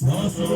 when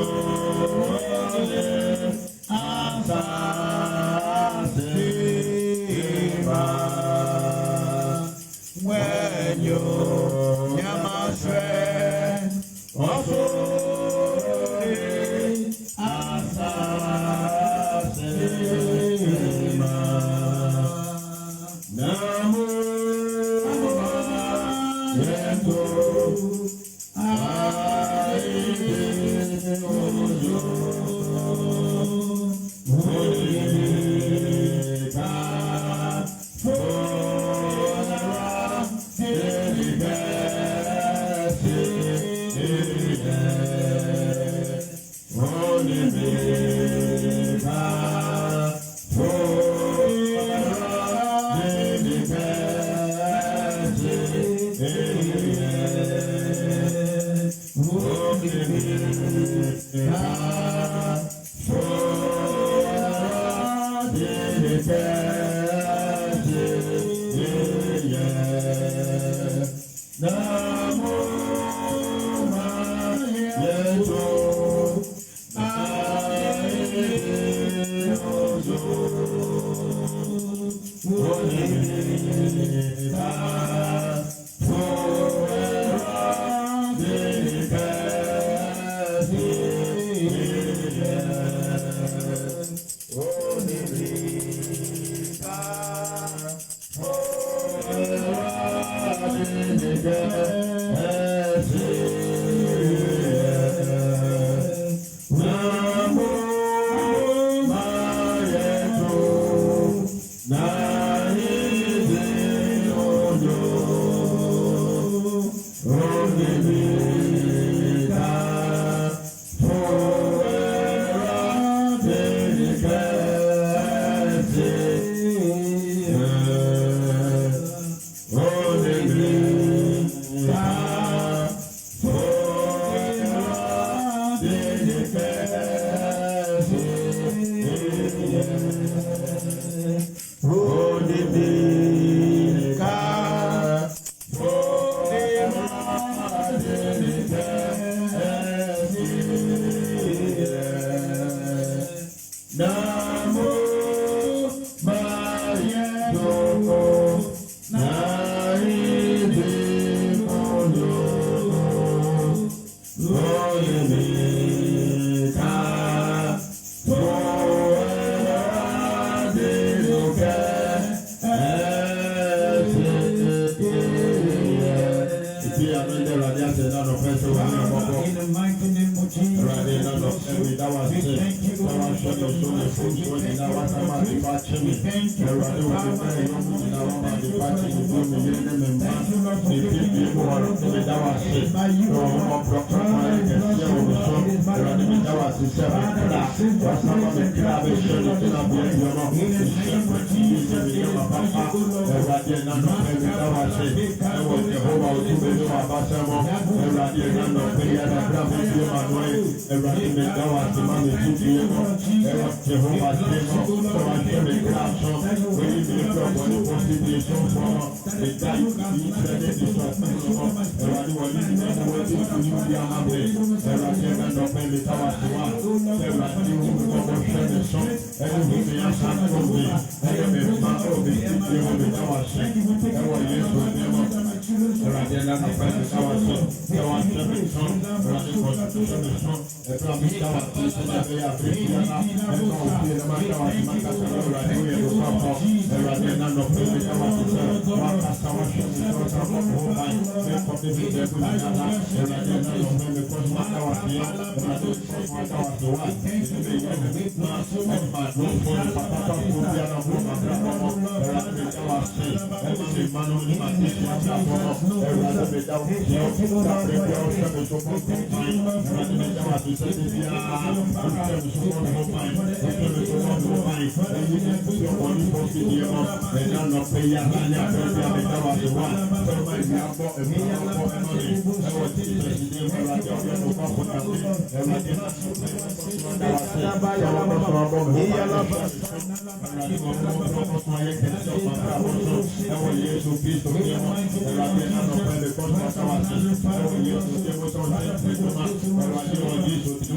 you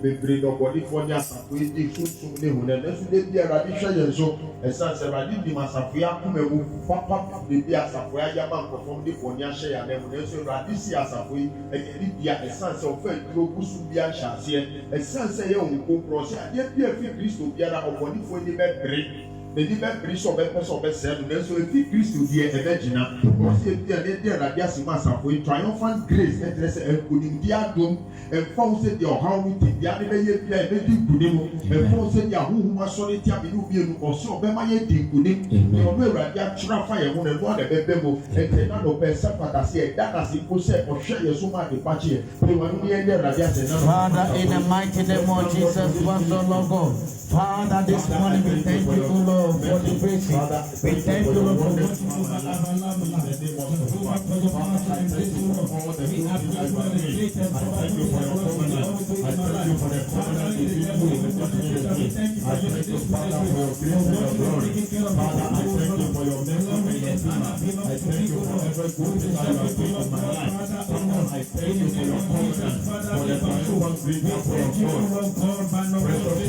Bebre no body for the asafo e sunsun ne hu na so de bia radi hwe ye so esan se radi di masafo ya kuma wu papa de bia asafo ya ya man perform de for nya hwe ya na mu na so radi si asafo e di bia esan se ofa duro kusu bia hyase esan se ye on ko cross ya de bia fi Kristo bia na obodi fo ni bebre the different priest of a said, so if you Christ to be a virgin, or see a Radias for triumphant grace, and putting their doom, and found said your how we take the other year, and found said your who was solid Yabu, or so Bema Yeti, your way Radia Trafire, one and one a bebo, and the none of Pesapata say that as it was said, or share your summa departure. Father, in the mighty name of Jesus, once the logo. Father, this morning we thank you, Lord, for the grace. We thank you, Lord, for what you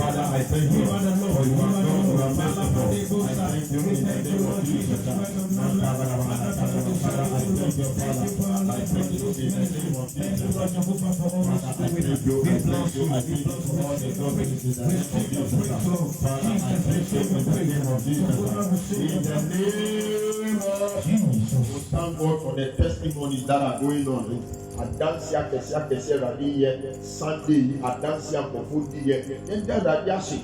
Father, I thank you for your Thank God for the testimonies that are going on. Adansia kesi radi Sunday adansia kofudi enda radi ashi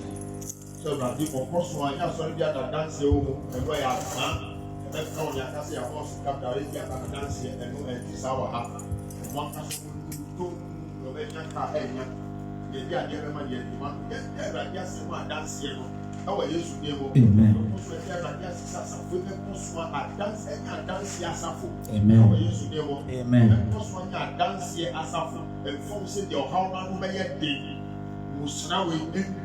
so radi kokoso anya so dia adansia o eno ya ma e ka o ya kasi ya boss ka da ri ya adansia eno e ti sawa ha mo ka so to no be nya ka enya ye dia dia be ma ye ti ma ye radi asi mo adansia no awa Yesu de mo so dia radi asi sasa fo be koso adansia enya adansia asafo awa Yesu de mo koso anya adansia asafo e fo se de o ha na no be ye de musna we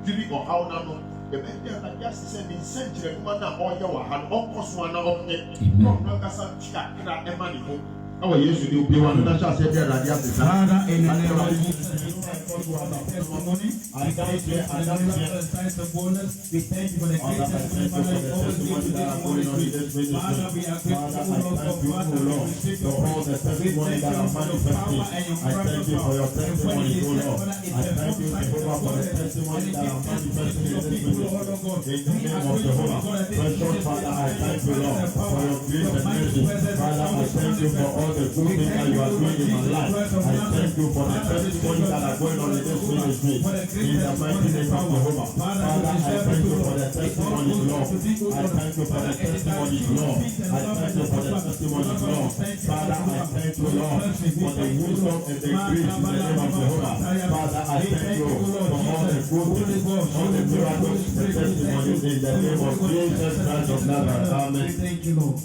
diri o ha na no the better that just said in century man na o ye wa ha no koso na o ne no kasa chika kra e ma ni ho awa Yesu de obi wa no na sha se de radi asi Father, in the name of Jesus, testimony. I thank you for the signs and wonders. We thank you for the great testimony. Father, we are grateful, Lord, for all the testimony that are manifesting. I thank you for your testimony, Lord. I thank you, Jehovah, for the testimony that are manifesting in this ministry. In the name of Jehovah, precious Father, I thank you, Lord, for your grace and mercy. Father, I thank you for all the good things that you are doing in my life. I thank you for the testimonies that are going on in this ministry. In the mighty name of Jehovah. Father, I thank you for the testimonies, Lord. I thank you for the testimonies, Lord. I thank you for the testimonies, Lord. Father, I thank you, Lord, for the wisdom and the grace in the name of Jehovah. Father, I thank you for all the good things, all the miracles, the testimonies in the name of Jesus Christ of Nazareth. Amen. Thank you, Lord.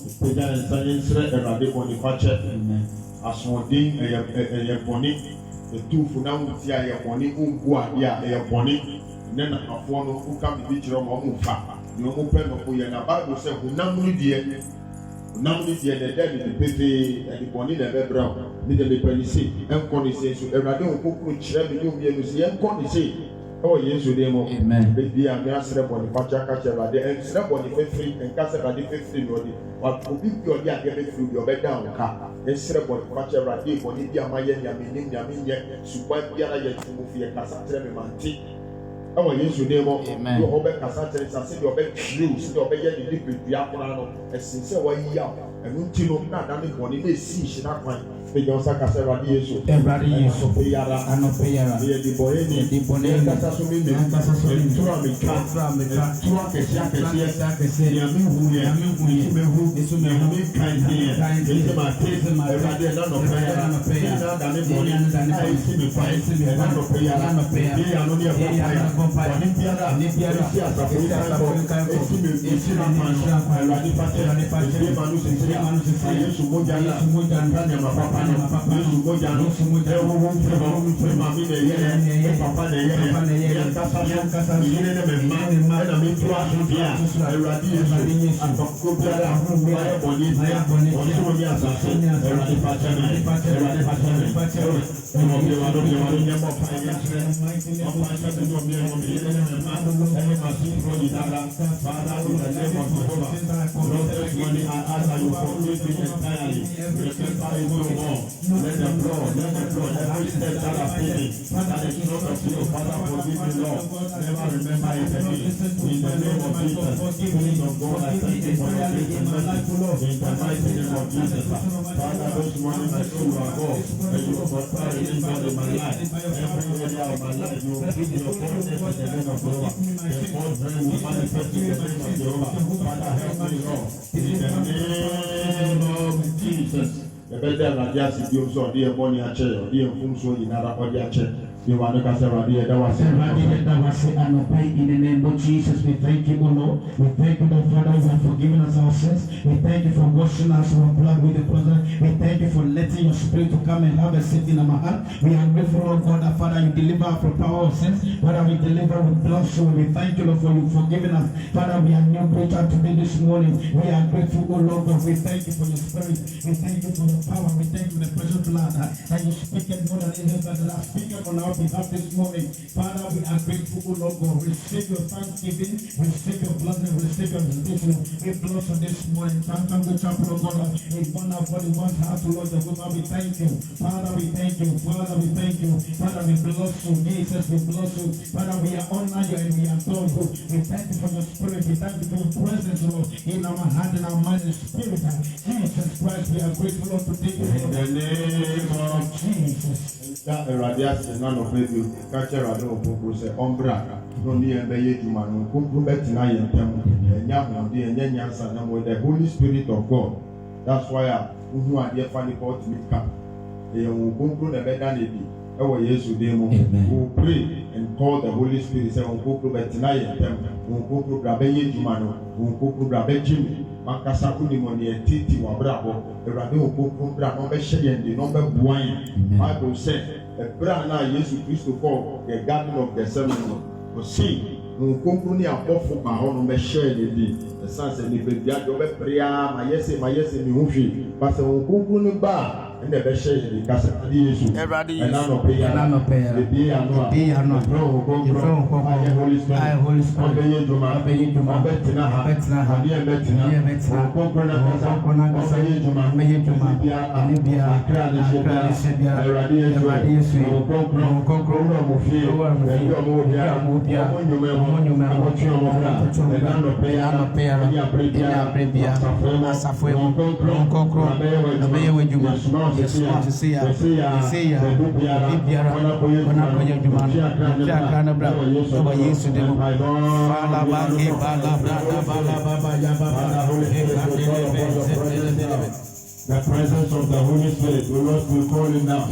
Asmodin eyeboni etufu na wuti ayeboni ungu ade a eyeboni ne na afo no uka bi kire mo mu fa ne mo pe no ko ye na Bible say hunam ni de de de pepe eyeboni de bebra ni de lepelisi enko ni se so ewrade okokuru kire bi ni obi enu se enko ni se oh Yesu de mo amen be bia me asre boni facha ka kire ade ensre boni fefri enka se ade fefri no de wa obi bi odi ade be fri bi obeda onka ensre boni facha ade boni bi amaye nyame nye suba biara ye tumu fie kasa tre me manti oh Yesu de mo amen yo obe kasa tre sa se de obe true se de obe ye de bia kora no esinse wa yi ya ɛno nti no na ada ne bɔne na esi hyira kwan pagya wo nsa kasa Awurade Yesu Yesu yara anɔpɛyara yɛde bɔne ni yɛde bɔne ni kasa so me kasa so me ntoro a meka ntoro akɛseɛ nea mehu yɛ nso mehu menkan deɛ ɛsɛ mate Awurade ɛna nɔpɛyara ɛna ada ne bɔne a ɛsi me kwan ɛna nɔpɛyara ɛyɛ ano ne ɛbɔ pae bɔne biara ɛsi asafo yi kan bɔ ɛsi me ɛhyira kwan Awurade pate ɛsie ma no sesire Yesu mogya nka nneɛma papa Yesu mogya no ɛwowo mfiri ma me na ɛyɛ me papa na ɛyɛ yɛnkasa so yere ne me mma ɛna mentoro aso deɛ a Awurade Yesu atɔkoro biara ayɛ bɔne tia ɔsoro ne asase Awurade pate me Awurade pate me ɔmɔbiewa nyɛmɔ pa ɛyɛ kyerɛ ɔpa kyɛ me ɔmɔ yere ne me mma ɛne masinfo nyinara Father in the name of Jehovah Lord this morning I ask that you forgive me entirely remember it no more let the blood every step that I've taken that is not of you Father forgive me Lord never remember it again in the name of Jesus Spirit of God I thank you for your grace and mercy in the mighty name of Jesus Father this morning I know you are God and you have authority in God in my life every area of my life you will give your goodness in the name of Jehovah the God very will manifest in the name of Jehovah Father help me Lord in the name of Jesus ɛbɛda Awurade ase bio nso ɔde yɛ bɔne akyɛ ɔde yɛ mfomsoɔ nyinara ɔde akyɛ Awurade kasa Awurade yɛda wase in the name of Jesus we thank you O Lord we thank you that Father you have forgiven us our sins we thank you for washing us our blood with the blood we thank you for letting your spirit to come and have a seat in our heart we are grateful Lord God that Father you deliver us from power of sins Father we deliver with blood so we thank you Lord for you forgiving us Father we are new creature today this morning we are grateful O Lord God we thank you for your spirit we thank you for your power we thank you for the precious blood that you speak it more than anything that are speaking on our behalf this morning Father we are grateful O Lord God receive your thanksgiving receive your blessing receive your visitation we bless you this morning thank you chapel of God in one of what we want heart to Lord Jehovah we thank you Father we thank you Father we thank you Father we bless you Jesus we bless you Father we are honor you and we adore you we thank you for your spirit we thank you for your presence Lord in our heart and our mind and spirit Jesus Christ we are grateful Lord today in the name of Jesus Awurade ase na no baby ka kyerɛ Awurade opopo sɛ ɔmbra no ne yɛn bɛyɛ dwuma no nkonkron bɛtena yɛn ntam ɛnyɛ ahoɔden ɛnyɛ nyansa na mo the Holy Spirit of God that's why wohu adeɛ fa nipa ɔtumi ka ɛyɛ wo nkonkron na ɛbɛda ne bi ɛwɔ Yesu din mu we pray and call the Holy Spirit sɛ wo nkonkron bɛtena yɛn ntam wo nkonkron bra bɛyɛ dwuma no wo nkonkron bra bɛgye me makasa wonim wɔ ne ɛtiti w'abrabɔ Awurade wo nkonkron bra na ɔbɛhyɛ yɛn de na ɔbɛboa yɛn Bible sɛ ɛberɛ a na Yesu Kristo kɔɔ the garden of Gethsemane no ɔse wo nkonkron ne abɔfo ba hɔ no bɛhyɛ ne din ɛsiane sɛ nipa bia de ɔbɛpere a mayɛ sɛ meho hwee ba sɛ wo nkonkron no ba a ɛna ɛbɛhyɛ yɛn de kasa ade Yesu ɛna nɔpɛ yɛra ebie ano a ɛbrɛ wo nkonkron ayɛ Holy Spirit ɔbɛyɛ dwuma ɔbɛtena ha adeɛ bɛtena wo nkonkron na kasa ɔbɛyɛ dwuma bia akra ne hyɛ bia Awurade Yesu wo nkonkron wura mo fie baabi ɔmo wɔ bia ɔmo nnwuma akɔtwe ɔmo bra ɛna nɔpɛ yɛra ɛne abrɛ bia asafo mu nkonkron ɔbɛyɛ w'adwuma Yesu to see ya bibiara ona koye juma no akra na bra so Yesu de fala ba ke bala baba ya baba the presence of the Holy Spirit will not be calling now.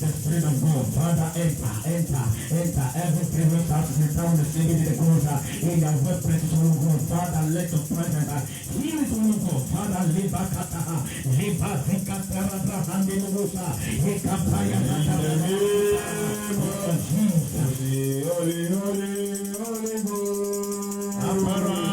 The Spirit of God, Father, enter every previous house in the town, the city, the closer, in the workplace, God, Father, let your presence heal it, God, Father, liba kataha, liba zikatara, handilusa, ikapaya, Holy God, Amara.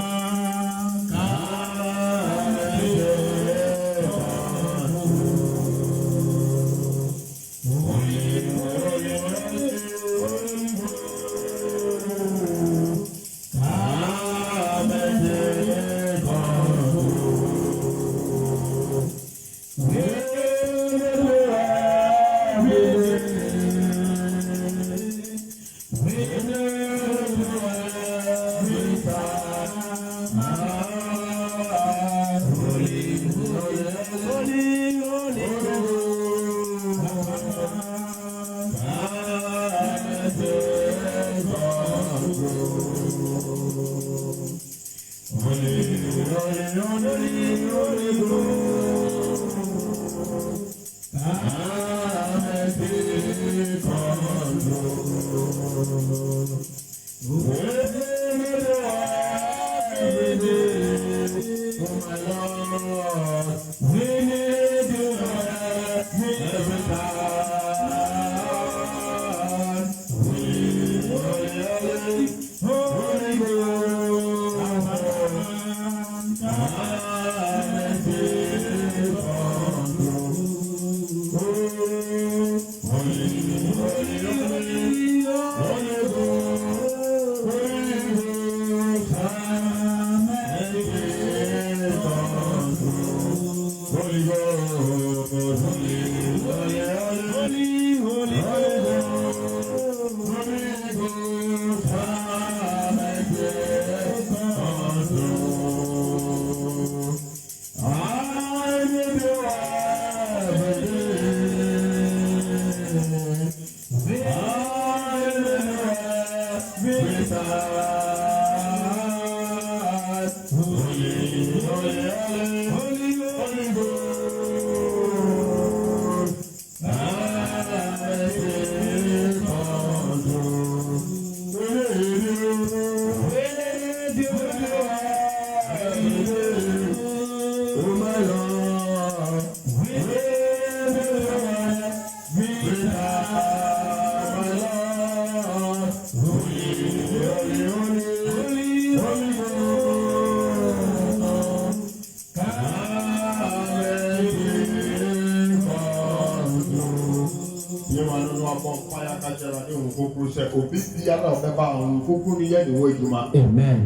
Amen.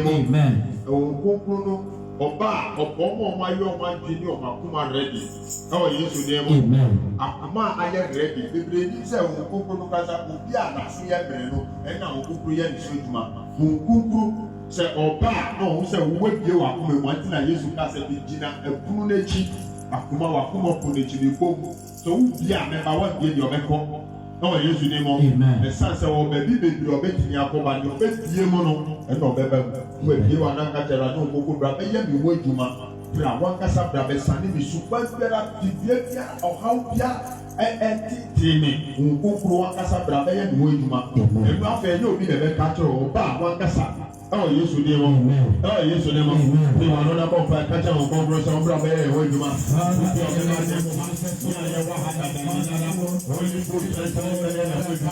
Amen. Ọba ọ̀pọ̀ ọmọ ayé ọmọ adé ní ọmọ akúmọ̀ rẹ́dì ẹ̀wọ̀ Yéṣu ní ẹ̀mú. Àkúmọ̀ ayé rẹ́dì bèbèrè ní sẹ́ òun kúkúrú kásá òbí àlàsí yẹ bẹ̀rẹ̀ no ẹ̀nà òun kúkúrú yẹ nìṣó ìjùmọ̀ òun kúkúrú sẹ ọba náà òun sẹ òun wéjìé wà kúmọ̀ ìwọ̀n tí na Yéṣu kásá bi gyina ẹ̀kúnú n'ekyi àkúmọ̀ wà kúmọ̀ kú n'ekyi ní kó mu sọ òun bí àmẹ́bà wọ́n di ẹni ọbẹ̀ kọ́ ẹ̀wọ̀ Yéṣu ní ẹ̀mú. Ẹ̀sán sẹ wọ́n bẹ̀bí bèbèrè ọbẹ̀ tì ní akọ́ba ní ọbẹ̀ bìí mu no ẹ̀nà ọbẹ̀ bẹ̀ mu ebie wa nanka kyerɛ ade okoko bra bɛyɛ mi wo adwuma bra wankasa bra bɛsane mi suban biara bibia biara ɔhaw biara ɛtete mi nkokoro wankasa bra bɛyɛ mi wo adwuma ɛnu afɛ ɛnyɛ obi na ɛbɛka kyerɛ ɔba wankasa ɛwɔ Yesu ne mu ɛwɔ Yesu ne mu ne wa no nabɔ mpa ɛka kyerɛ wɔn kɔnkɔn sɛ wɔn bra bɛyɛ ɛwɔ adwuma ɛwɔ ɔbɛka kyerɛ mu ne ayɛ wɔ ha dada ne nana wɔn yi ko kyerɛ sɛ wɔn bɛyɛ ɛwɔ adwuma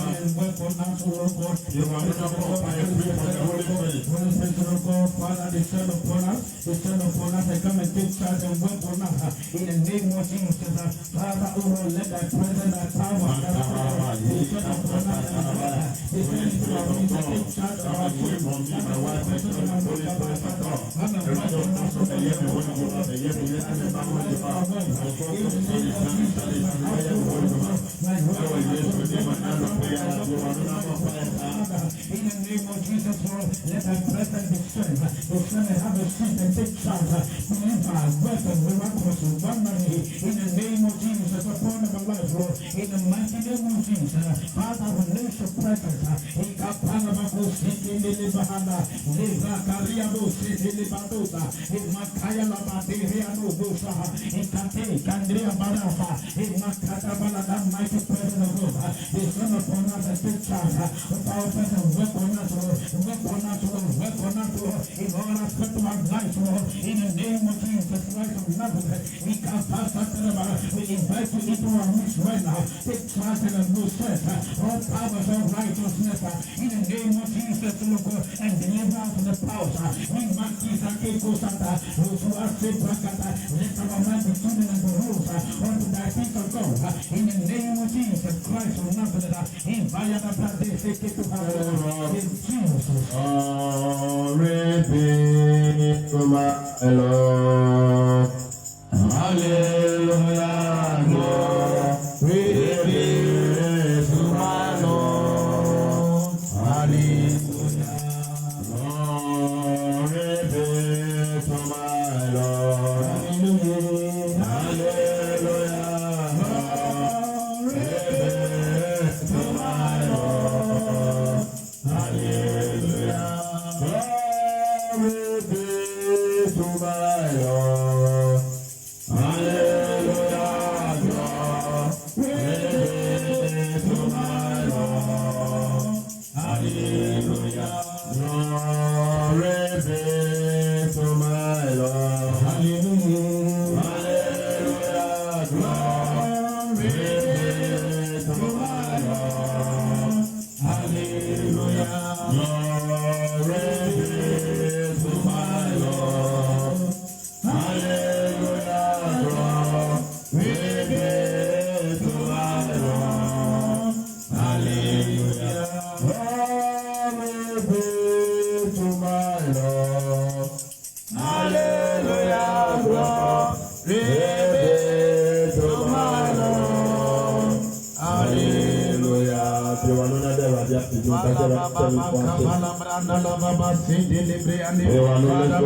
ne wa no nabɔ mpa ɛfiri wɔn ɛwɔ Father, descend upon us, and come and take charge and work on us. In the name of Jesus, Father, oh Lord, let thy presence, thy power, descend upon us, descend into our midst and take charge of our children. In the name of Jesus, Lord, let thy presence descend. Descend and have a seat and take charge. Deliver, work and miracles in one money. In the name of Jesus, upon our life, Lord. In the mighty name of Jesus, Father, release your presence. In Kapanabako, Siti Libahana, Liva Kariabo, Siti Libadota, in Makaya Labaderia Novosa, in Kate, Kandria Barafa, in Makata Balada, mighty presence of God. Descend upon us and take charge of our presence. Work on us, Lord. Work on us, Lord. Work on us, Lord. In all aspects of our life, Lord. In the name of Jesus Christ of Nazareth, we can pass that. We invite you into our midst right now. Take charge and no stress. All powers of righteousness. In the name of Jesus, Lord, and deliver us from the powers. We must keep our Keko Santa. Those who are saved, let our mind be tuned and the rules unto thy things of God. In the name of Jesus Christ of Nazareth, invite the blood they take it to her. In Jesus. Hello. Hallelujah. Glory be to my Lord. us to do. That's what I'm telling you.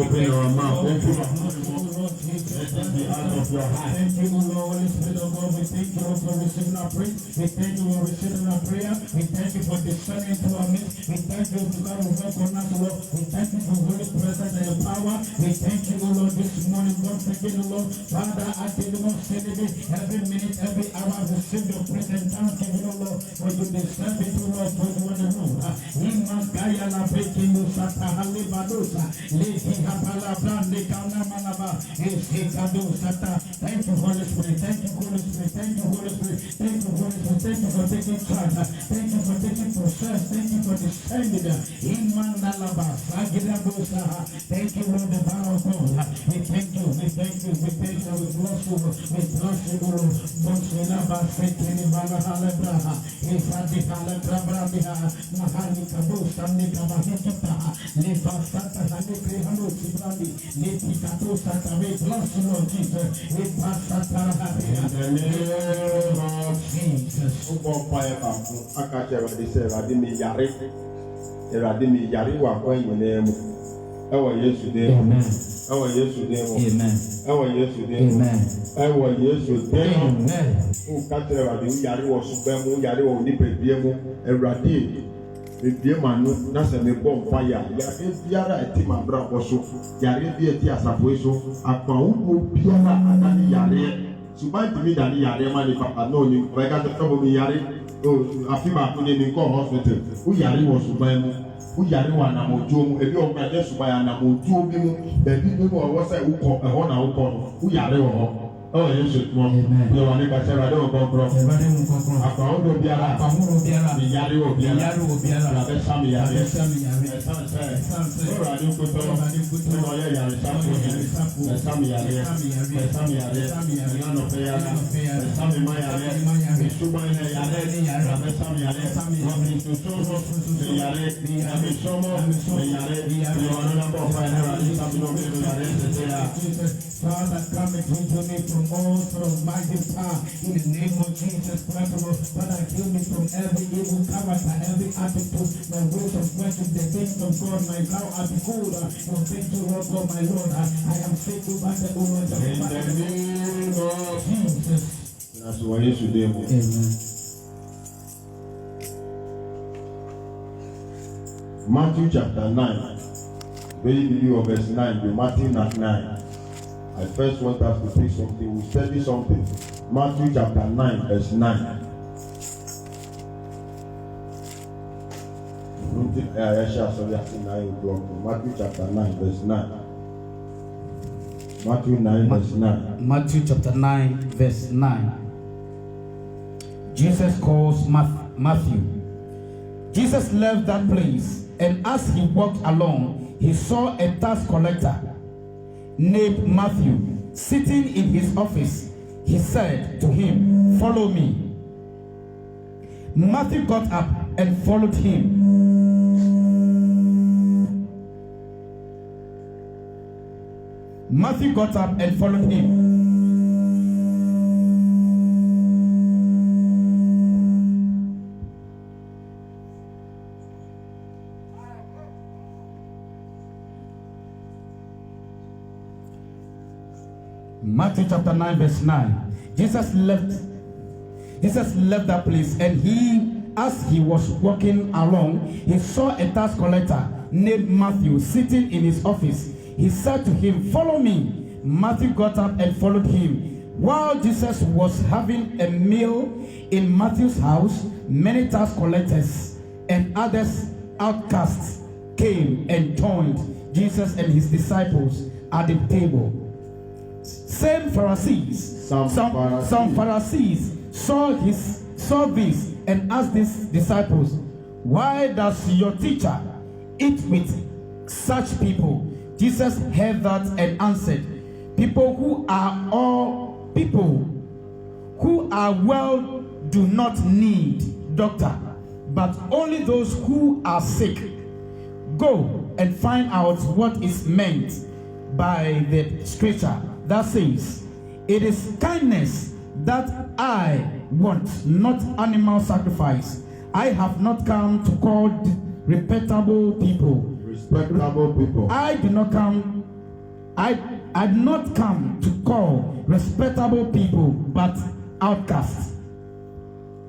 Open our mouth. Thank you. Let it be out of your heart. Thank you, Lord, Holy Spirit of God. We thank you for receiving our praise. We thank you for receiving our prayer. We thank you for descending to our midst. We thank you for God who work on us, Lord. We thank you for Holy presence and your power. We thank you, Lord, this morning. Once again, Lord, Father, I tell you, Lord, every minute, every hour, receive your praise and thanksgiving, Lord, for you deserve it, Lord, for you are the Lord. Imagaya la breaking you, Sata Halibadosa, Lady Hapala Brand, Lekana Malaba, Esikado Sata. Thank you, Holy Spirit. Thank you, Holy Spirit. Thank you, Holy Spirit. Thank you, Holy Spirit. Thank you for taking charge. Thank you for taking process. Thank you for descending. Imandalaba, Sagidabosa. Thank you, Lord, the power of God. We thank you. We thank you. We thank you. We bless you. We bless you, Lord. Bonsilaba, Sekini Balahala, Ifadi Halabrabiha, Mahani Kabusa, Nikabahita, Lifa Sata, Haniki Hanu, Sibrandi, Niti Katu Sata. We bless you, Lord Jesus. We pass Sata. In the name of Jesus. Football fire akache Awurade sɛ Awurade me yare wɔ akwan nyinaa mu ɛwɔ Yesu din mu ɛwɔ Yesu din mu ɛwɔ Yesu din mu ɛwɔ Yesu din mu woka kyerɛ Awurade wo yare wɔ suban mu wo yare wɔ nipadua mu Awurade ebie m'ano na sɛ mebɔ mpa yare biara ɛte m'abrabɔ so yare bi ɛte asafo yi so akwanwobɔ biara adane yare suban tumi dane yare ma nipa na oni ɔbɛka sɛ fɛbɔ mi yare afi baako ne mi nkɔ hospital wo yare wɔ suban mu wo yare wɔ anamɔdwo mu ebi ɔkura nyɛ suban anamɔdwo bi mu baabi bi mu ɔwɔ sɛ wokɔ ɛhɔ na wokɔ no wo yare wɔ hɔ ɛwɔ Yesu tuma yɛ wɔ ne kakyɛ Awurade wɔ kɔnkɔn akwanwodɔ biara mi yare wɔ biara abɛsa mi yare ɛsan sɛ Awurade nkutɔ ne na ɔyɛ yaresafo ɛsa mi yare ɛnanɔfɛ yare ɛsa mi ma yare esuban yɛ yare abɛsa mi yare ɔfintutu mi yare ɛmisɔmɔ mi yare yɔrɔ nabɔ ɔfa yɛ Awurade sabi na ɔmi yare ɛsɛ ya. Father, come and heal me from all sort of mighty power in the name of Jesus Christ, Lord. Father, heal me from every evil character, every attitude, my ways of worship, the things of God, my vow I behold. Your things to Lord God, my Lord. I am faithful by the Lord. In the name of Jesus. That's why Yesu din mu. Amen. Matthew chapter 9. Very beginning of verse 9. Matthew 9. I first want us to take something. We study something. Matthew chapter 9, verse 9. Matthew chapter 9, verse 9. Matthew 9, verse 9. Matthew chapter 9, verse 9. Jesus calls Matthew. Jesus left that place, and as he walked along, he saw a tax collector named Matthew sitting in his office. He said to him, "Follow me." Matthew got up and followed him. Matthew got up and followed him. Matthew chapter 9, verse 9. Jesus left that place, and as he was walking along, he saw a tax collector named Matthew sitting in his office. He said to him, "Follow me." Matthew got up and followed him. While Jesus was having a meal in Matthew's house, many tax collectors and others outcasts came and joined Jesus and his disciples at the table. Some Pharisees saw this and asked his disciples, "Why does your teacher eat with such people?" Jesus heard that and answered, People who are well do not need doctor, but only those who are sick. Go and find out what is meant by the scripture that says, "It is kindness that I want, not animal sacrifice." I have not come to call respectable people. Respectable people. I did not come to call respectable people, but outcasts.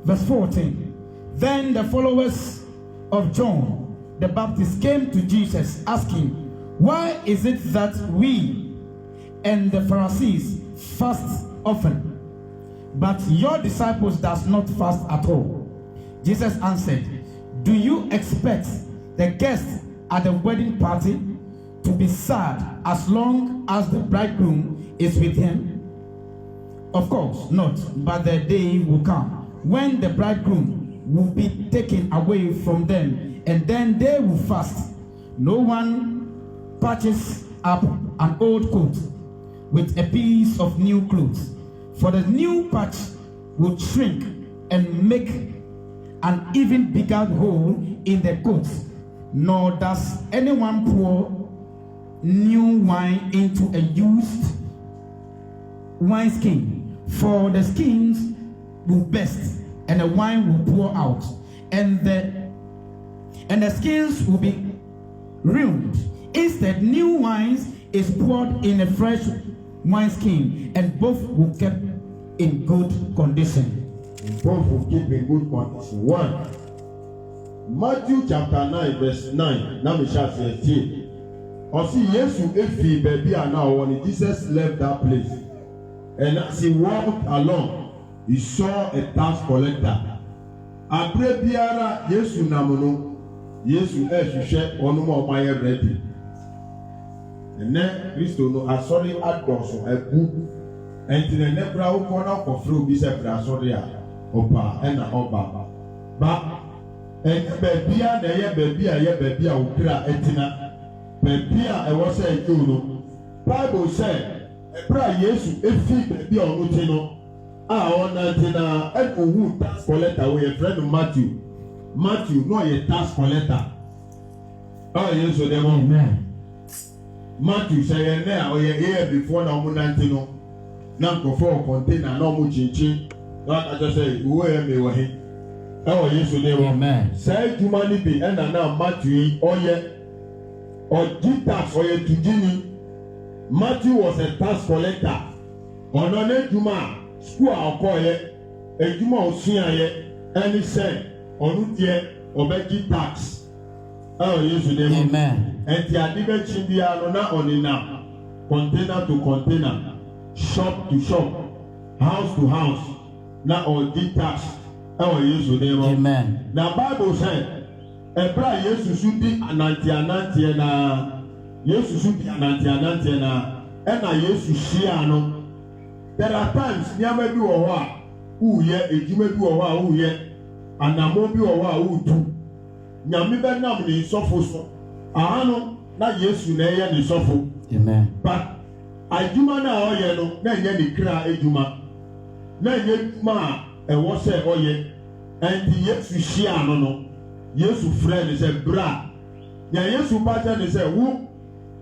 Verse 14. Then the followers of John the Baptist came to Jesus, asking, "Why is it that we and the Pharisees fast often, but your disciples does not fast at all?" Jesus answered, "Do you expect the guests at the wedding party to be sad as long as the bridegroom is with him? Of course not, but the day will come when the bridegroom will be taken away from them, and then they will fast. No one patches up an old coat with a piece of new clothes, for the new patch will shrink and make an even bigger hole in the coat. Nor does anyone pour new wine into a used wineskin, for the skins will burst and the wine will pour out, and the skins will be ruined. Instead, new wine is poured in a fresh wineskin, and both will be kept in good condition." Both will keep in good condition. 1. Matthew chapter 9 verse 9. Now we shall say, "Osi Yesu efi baby ana when Jesus left that place, and as he walked along, he saw a tax collector. Abre biara Yesu namono, Yesu ehwehwe onuma omaye ready. Ene Kristo no asori adoso ebu. Enti ne nebra wo kona kofre obi se bra asori a opa ena oba. Ba enti bebia na ye bebia okra etina. Bebia e wo se eju no. Bible say ebra Yesu efi bebia onu ti no. On antina who tax collector we a friend of Matthew no a tax collector. Oh yes, so them. Amen. Matthew say na o ye here before na mo nantino na nkofo container na mo chinchin na ka just say wo e me wo he. Oh yes, so them. Amen. Say jumani bi na Matthew oye or tax oye tujini. Matthew was a tax collector. Onone juma school akoye ejuma osuaye any say onu die obegi tax. Oh yes, amen. Enti adibe chimbia no na onina container to container, shop to shop, house to house, na odi tax. Oh yes, amen. Na Bible say ebra Yesu sudi anantia na Yesu sudi anantia na ena Yesu shia no. There are times nyama bi wo ho a uye ejuma bi wo ho a uye anamo bi wo ho a utu nyame be nam ni sofo so ahano na Yesu na ye ni sofo. Amen. But ajuma na oye no na nye ni kra ejuma na nye juma e wo se oye and Yesu shia no Yesu friend say bra nya Yesu ba je ni say wo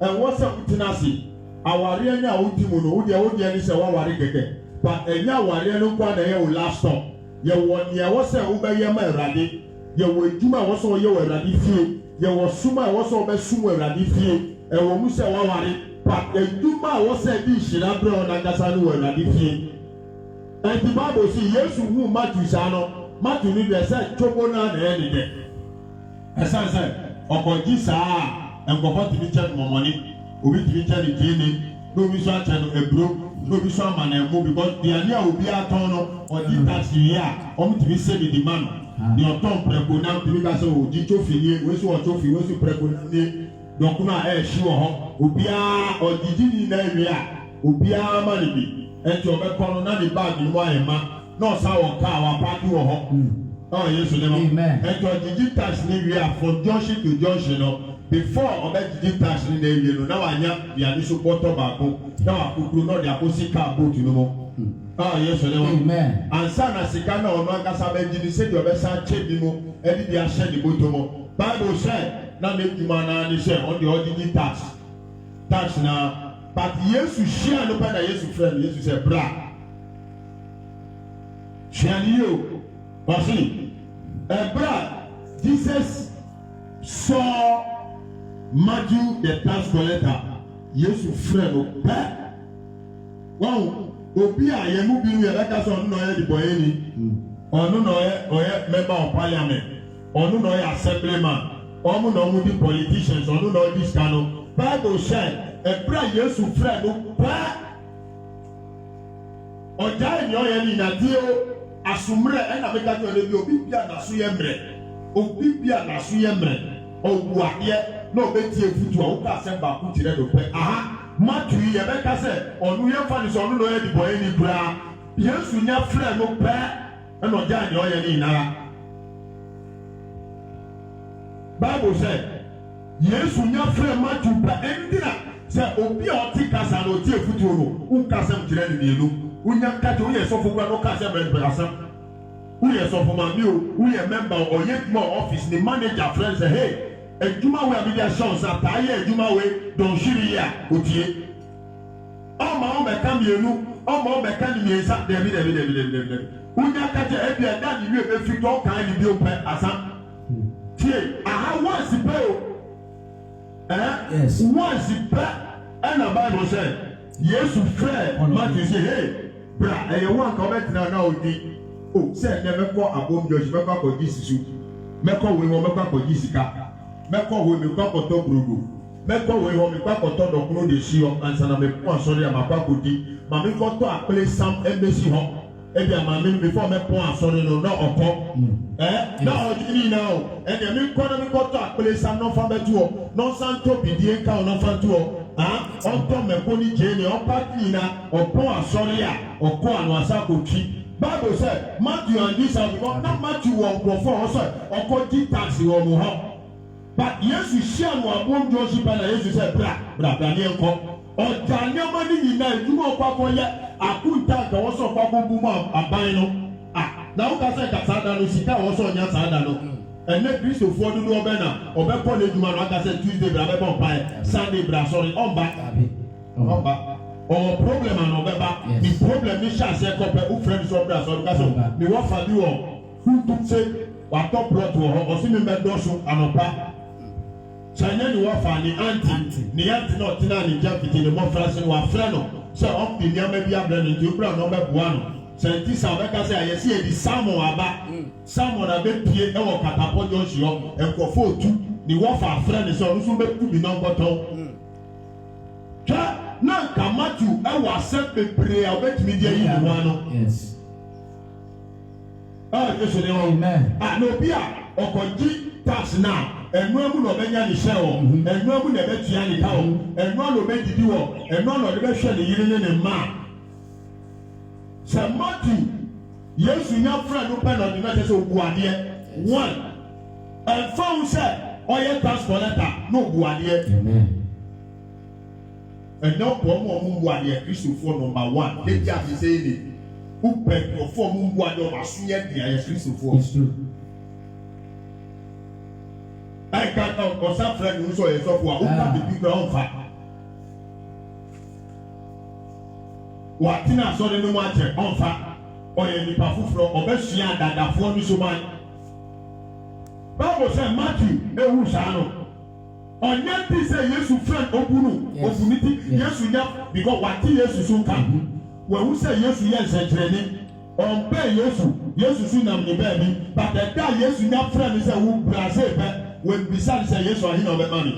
e wo se utinasi awari anya odi mu no wodi ni se wa wari keke but enya awari no kwa na ye o last stop ye won ye wo se wo be ye ma Awurade ye wo ejuma wo so ye wo Awurade fie ye wo suma wo so be sum Awurade fie e wo mu se wa wari but ejuma wo se bi hira bre ona gasa no Awurade fie. And the Bible say Yesu hu Matthew sano Matthew ni de se chobo na na ye de esa se okoji saa enkofo ti bi che momoni obi tiri kyari tieni no bi so acha no ebro no bi so ama na emu because the ania obi aton no odi tax here om tiri se di man the oton preko na tiri ka so oji chofi ni we so chofi we so preko ni dokuna e hyi wo ho obi a odiji ni na wi a obi a ma ni bi enti obekọ no na the bag ni mo ayema na osa wo ka wa party wo ho. Oh yes, amen. Enti odiji tax ni wi a from junction to junction no before obedi tax ni na ewie no na wanya bia ni so bottle baako na akukuru no dia ko sika boat no mo. Ah yes, amen. Ansa na sika na ono akasa be gidi se di obesa che bi mo edi dia share di boat mo. Bible say na make you man ni say on the odidi tax na but Yesu share no pa na Yesu friend Yesu say bra share you osi Jesus saw Matthew the tax collector. Yesu friend o pẹ. Wow, obi a yẹ mu bi yẹ bẹka sọ ọ̀nù náà yẹ dìbò yẹ ni. Ọ̀nù náà ọ̀yẹ member of parliament. Ọ̀nù náà yẹ assemblyman. Ọ̀mù náà ọ̀mù di politicians. Ọ̀nù náà di scandal. Bible said, ẹ̀bùrẹ̀ Yesu friend o pẹ. Ọ̀jà ènìyàn yẹn ni ìnàdí o. Asumrẹ ẹna mẹka jọ ẹni bi obi bi anaso yẹ mrẹ. Obi bi anaso yẹ mrẹ. Ọ̀wù adìẹ náà ọbẹ̀ tie futu a wọ́n ká sẹ́ baako tirẹ̀ ló pẹ́. Matthew yẹ bẹ ká sẹ́ ọ̀nù yẹ fa ni sọ ọ̀nù náà yẹ dìbò yẹ ni kura. Yesu nya fúlẹ̀ ló pẹ́ ẹna ọ̀jà ènìyàn yẹ ni ìnara. Bible sẹ́ Yesu nya fúlẹ̀ Matthew pẹ́ ẹni dínà sẹ́ obi a ọtí kasa na ọtí efutu o no wọ́n ká sẹ́ tirẹ̀ ni nìyẹn ló. Unya kati uye sọfọ gba n'ọka ase bẹrẹ bẹrẹ asa uye sọfọ maami o uye member ọyẹ edwuma office ni manager friend sẹ hey edwuma wo abidi ahyɛ ɔnsa taa yɛ edwuma wo dɔnhwiri yi a otie ɔma ɔbɛka mmienu ɔma ɔbɛka ne mmiɛnsa dɛbi unya kati ebi ɛda ne wie efi tɔ kan ne bi o pɛ asa tie aha wansi pɛ o wansi pɛ ɛna Bible sɛ Yesu fɛ Matthew sɛ hey. Bra, ɛyɛ wɔn nka ɔbɛtena na odi o sɛ ɛnɛ mɛkɔ abom jɔsi mɛkɔ akɔgye sisu mɛkɔ wei hɔ mɛkɔ akɔgye sika mɛkɔ wei mɛkɔ akɔtɔ burodo mɛkɔ wei hɔ mɛkɔ akɔtɔ dɔkono de si hɔ ansana mɛkɔ asɔre a makɔ akɔdi maame kɔtɔ akpele sam ɛmɛsi hɔ ebi a maame before mɛkɔ asɔre no na ɔkɔ na ɔdi ni na o ɛnɛ mi kɔ na mi kɔtɔ akpele sam n'ɔfa bɛtu hɔ n'ɔsan to bidie nka o n'ɔfa tu hɔ. Ọ̀tọ̀ mẹ́kọ́ ní jẹ́ni ọ̀pá kìnnà ọ̀pọ̀ àsọ̀rí à ọ̀kọ́ àná àsàkòtì. Bible said Matthew and this are because na Matthew wọ̀ nkurọ̀fọ̀ ọ̀sọ̀ ọ̀kọ́ jí taxi wọ̀ mu hàn. But Yesu ṣí àwọn abóńjọ sí bẹ́ẹ̀ na Yesu sẹ́ bra ní ẹ̀kọ́. Ọ̀jà nyẹ́mọ́ ní yìí náà ìdúmọ̀ ọ̀pá kọ́ yẹ àkúntà àgbàwọ́sọ̀ ọ̀pá kó bú mọ́ àbáyé no. Na wọ́n kásẹ̀ kàtà dáná sika àwọ̀sọ̀ ọ̀nyá sàá dáná. Ẹnẹ kristofoɔ dodo ɔbɛ na ɔbɛkɔ n'edwuma na ɔka sɛ Tuesday bra bɛbɔ mpae Sunday bra sɔre ɔmba ɔwɔ problem ana ɔbɛba ni problem ni hyɛ aseɛ kɔpɛ ofurɛ ni sɔ bra sɔre kasɛ ni wɔfa bi wɔ futu se watɔ plot wɔ hɔ ɔsi mi bɛ dɔso anɔpa kyɛnyɛ ni wɔfa ni aunty ni aunty na ɔtena ni gya fiti ni mɔfra se wafrɛ no sɛ ɔmpi nneɛma bi abrɛ no nti obira na ɔbɛboa no. Sɛnti sa ɔbɛka sɛ ayɛsi edi salmon aba salmon abɛpie ɛwɔ katapɔ jɔnsi hɔ nkɔfo otu ni wɔfa afrɛ ne sɛ ɔno nso bɛtu bi na nkɔtɔn twɛ na nka Matthew ɛwɔ asɛm bebree a ɔbɛtumi di ayi ne ho ano Yesu ne hɔ na obi a ɔkɔgye tax na ɛnua mu na ɔbɛnya ne hyɛ wɔ ɛnua mu na ɛbɛtua ne ka wɔ ɛnua na ɔbɛdidi wɔ ɛnua na ɔde bɛhwɛ ne yere ne ne mma. Sɛ Matthew Yesu nya fura no pɛ na ɔde na kyɛ sɛ obu adeɛ one ɛnfɔw sɛ ɔyɛ tax collector na obu adeɛ ɛnɛ ɔpɔ ɔmo bu adeɛ kristofoɔ number one lady ati sɛ ɛyɛ upɛ nkurɔfoɔ ɔmo bu adeɛ ɔmo aso yɛ di ayɛ kristofoɔ ɛka ɔsa fura ne nso ɔyɛ sɔfo a ɔka bibi kura ɔnfa. Wàtí náà sọ́dọ̀ ní mu àkyẹ ọ̀nfa ọ̀yẹ̀ nípa foforọ ọ̀bẹ̀sùn àdàdàfoɔ ní sọ́mọ́ ayé. Báwo sẹ́ Matthew ewu sáà nù ọ̀nyẹ́ ti sẹ́ Yesu friend obunu obunu ti Yesu nyẹ because wàtí Yesu sún ká wẹ̀wù sẹ́ Yesu yẹ nsẹ̀kyerẹ́ni ọ̀npẹ́ Yesu sún nam ní bẹ́ẹ̀ bi bàtẹ̀ dá Yesu nyẹ friend sẹ́ wù Brazil bẹ́ wẹ̀ bisá sẹ́ Yesu ahin na ọ̀bẹ̀ mami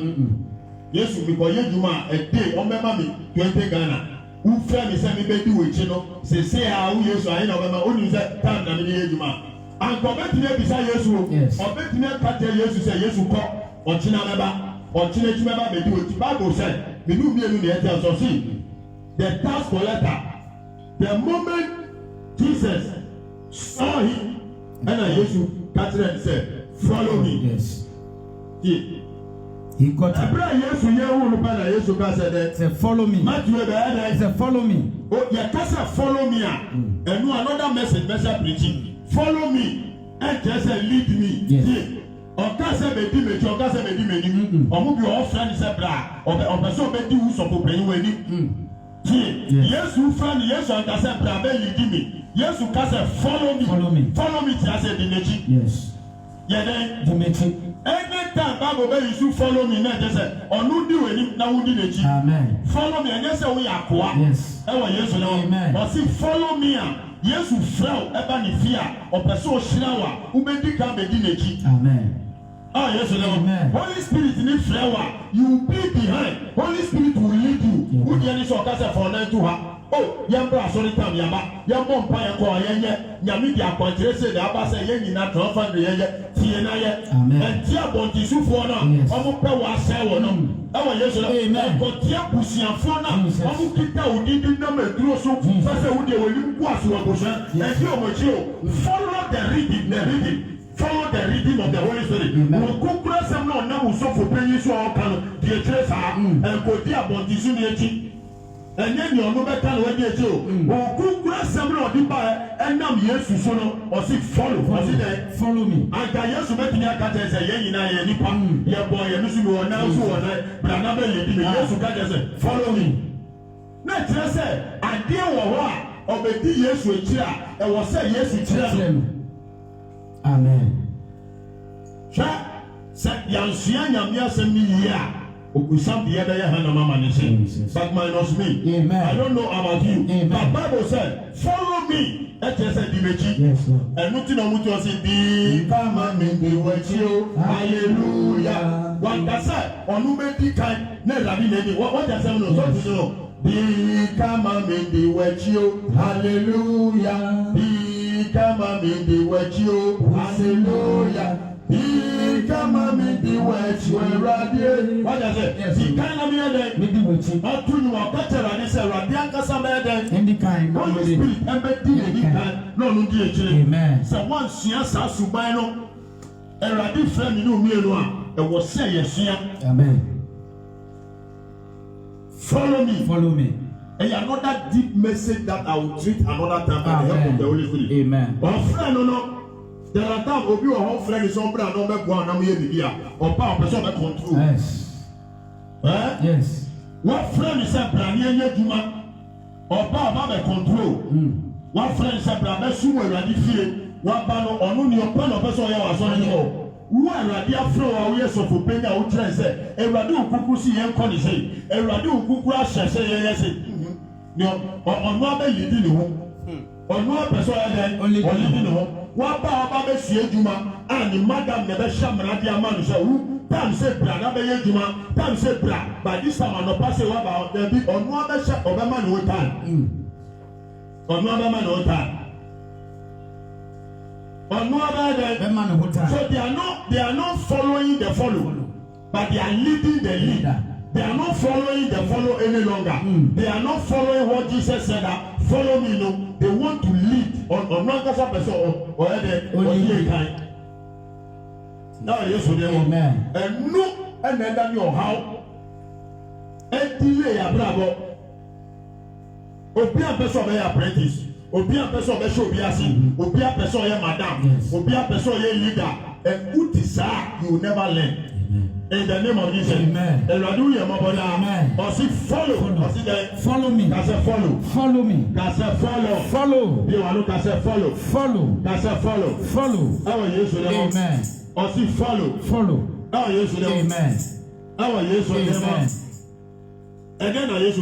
Yesu bìkọ̀ yẹ jùmọ̀ ẹ̀dẹ́ ọ̀bẹ̀ mami 20 Ghana. Ufra mi sɛ mi bɛ di w'ekyi no sese a wo Yesu ayi na ɔbɛma onu sɛ tan na mi ni yɛ edwuma anka ɔbɛtumi ebisa Yesu ɔbɛtumi akata Yesu sɛ Yesu kɔ ɔkyina mɛba ɔkyina ekyi mɛba bɛ di w'ekyi Bible sɛ minu mienu na ɛtɛ ɔsɔ si the tax collector the moment Jesus saw him ɛna Yesu kakyerɛ n sɛ follow me he got Abra Yesu yɛ wulu pa na Yesu ka sɛ dɛ. Say follow me. Matthew bɛ ɛdɛ. Say follow me. O yɛ kasa follow me a. Ɛnu another message preaching. Follow me. Ɛnkyɛ sɛ lead me. Yes. Ɔkasa bɛ di m'ekyi ɔkasa bɛ di m'anim. Ɔmo bi ɔfra ni sɛ bra ɔpɛ sɛ ɔbɛ di wusɔfo panyin wɔ anim. Yesu fra ni Yesu ankasa bra bɛ lead me. Yesu kasa follow me. Follow me ti ase di n'ekyi. Yes. Yeden. Dimechi. Anytime Bible be you should follow me na just say onu di we na wo di nechi. Amen. Follow me and say we akoa. Yes. E wa Yesu na. Amen. Or say follow me a Yesu frau e ba ni fia o person o hira wa wo be di ka be di nechi. Amen. Ah, yes, Amen. Holy Spirit in flower, you will be behind. Holy Spirit will lead you. Who the any so cast for nine to her? Oh, yamba sorry time yamba. Yamba empire call yenye. Yami dia kontre say the abasa yenye na transfer the yenye. Tiena ye. Amen. And tia bonti su for na. Omo pe wa say wo no. Ewa yes, Amen. Ko tia busian for na. Omo kita odi di na me duro so. Say wo de wo lim kwa so wo so. And you omo chi o. Follow the reading. Follow the reading of the Holy Spirit. Wọ́n kúkúrẹ́ sẹ́mu náà náà wọ́n sọ́fọ̀ pé yín sọ ọ̀kan lọ di ẹ̀kyẹ́ sáà ẹ̀kọ́ di àbọ̀ntì sí ní ẹ̀kí ẹ̀nyẹ́ ni ọ̀nù bẹ́ẹ̀ kan lọ wọ́n di ẹ̀kí o wọ́n kúkúrẹ́ sẹ́mu náà ọ̀dí bá ẹ̀nàm Yéṣu so no ọ̀sí follow ọ̀sí dẹ̀ follow me. àgbà Yéṣu bẹ́ẹ̀ tìní àkàtà ẹ̀sẹ̀ yẹn nyinaa yẹ nípa yẹ bọ̀ yẹ nísú mi wọ̀ náà sọ wọ̀ náà brana bẹ́ẹ̀ yẹ di mi Yéṣu kájà ẹsẹ̀ follow me. náà kyerẹ́ sẹ́ adé wọ̀ hɔ a ọ̀bẹ̀dì Yéṣu ekyir a ẹ̀wọ̀ sẹ́ Yéṣu kyerẹ́ no. Amen. Say yansua nyame asem ni yia okusam de yeda ye hana mama ne se but minus me. Amen. I don't know about you. Amen. But Bible said follow me. That is a dimechi. Yes, Lord. And nothing on which was it be come and be with you. Hallelujah. One that said on who made the kind never be any what does that know? So to know be come and be with you. Hallelujah. Be come and be with you. Hallelujah. He come and meet the witch when Radia. What does it? Yes. He can't have me witch. Not to you are better and it's a Radianka Samada. Any kind. Holy Spirit, he can. No, no, dear. Amen. So once she has a subino, a Radi friend, you know me, and was say yes, Amen. Follow me. Follow me. And another deep message that I will treat another time by the help of the Holy Spirit. Amen. But friend, no. There are times obi or home friend is on brand no make one na me bibia or power person make control. Yes. Yes. What friend is a brand nye juma or power make control. What friend is a brand be sumo Awurade fie. What ba no onu ni opa no person ye wa so ni ho. Wo Awurade afro wa wo yeso fo penya wo tren se Awurade okuku si yen ko ni se. Awurade okuku ahyese ye se. Ni onu abe yidi ni ho. Onu person ye den only ni ho. What about a juma and the madam never shamradi amanu so time say bra na be juma time say bra by this time I no pass about there be on one be shop of a man with time on one man with time on one man with time. So they are not following the follow but they are leading the leader. They are not following the follow any longer. They are not following what Jesus said that follow me. No, they want to lead on one person or the kind. Now, yes, amen. And no, and then your how and delay a bravo. Obia person be apprentice. Obia person be show biasi. Obia person ye madam. Obia person ye leader. And who desire you will never learn. In the name of Jesus. Amen. Amen. Or see follow. Follow me. Follow me. Follow me. Follow. You want to follow. Follow. Follow. How yes Amen. Or see follow. How yes Amen. How yes Amen. Again I yes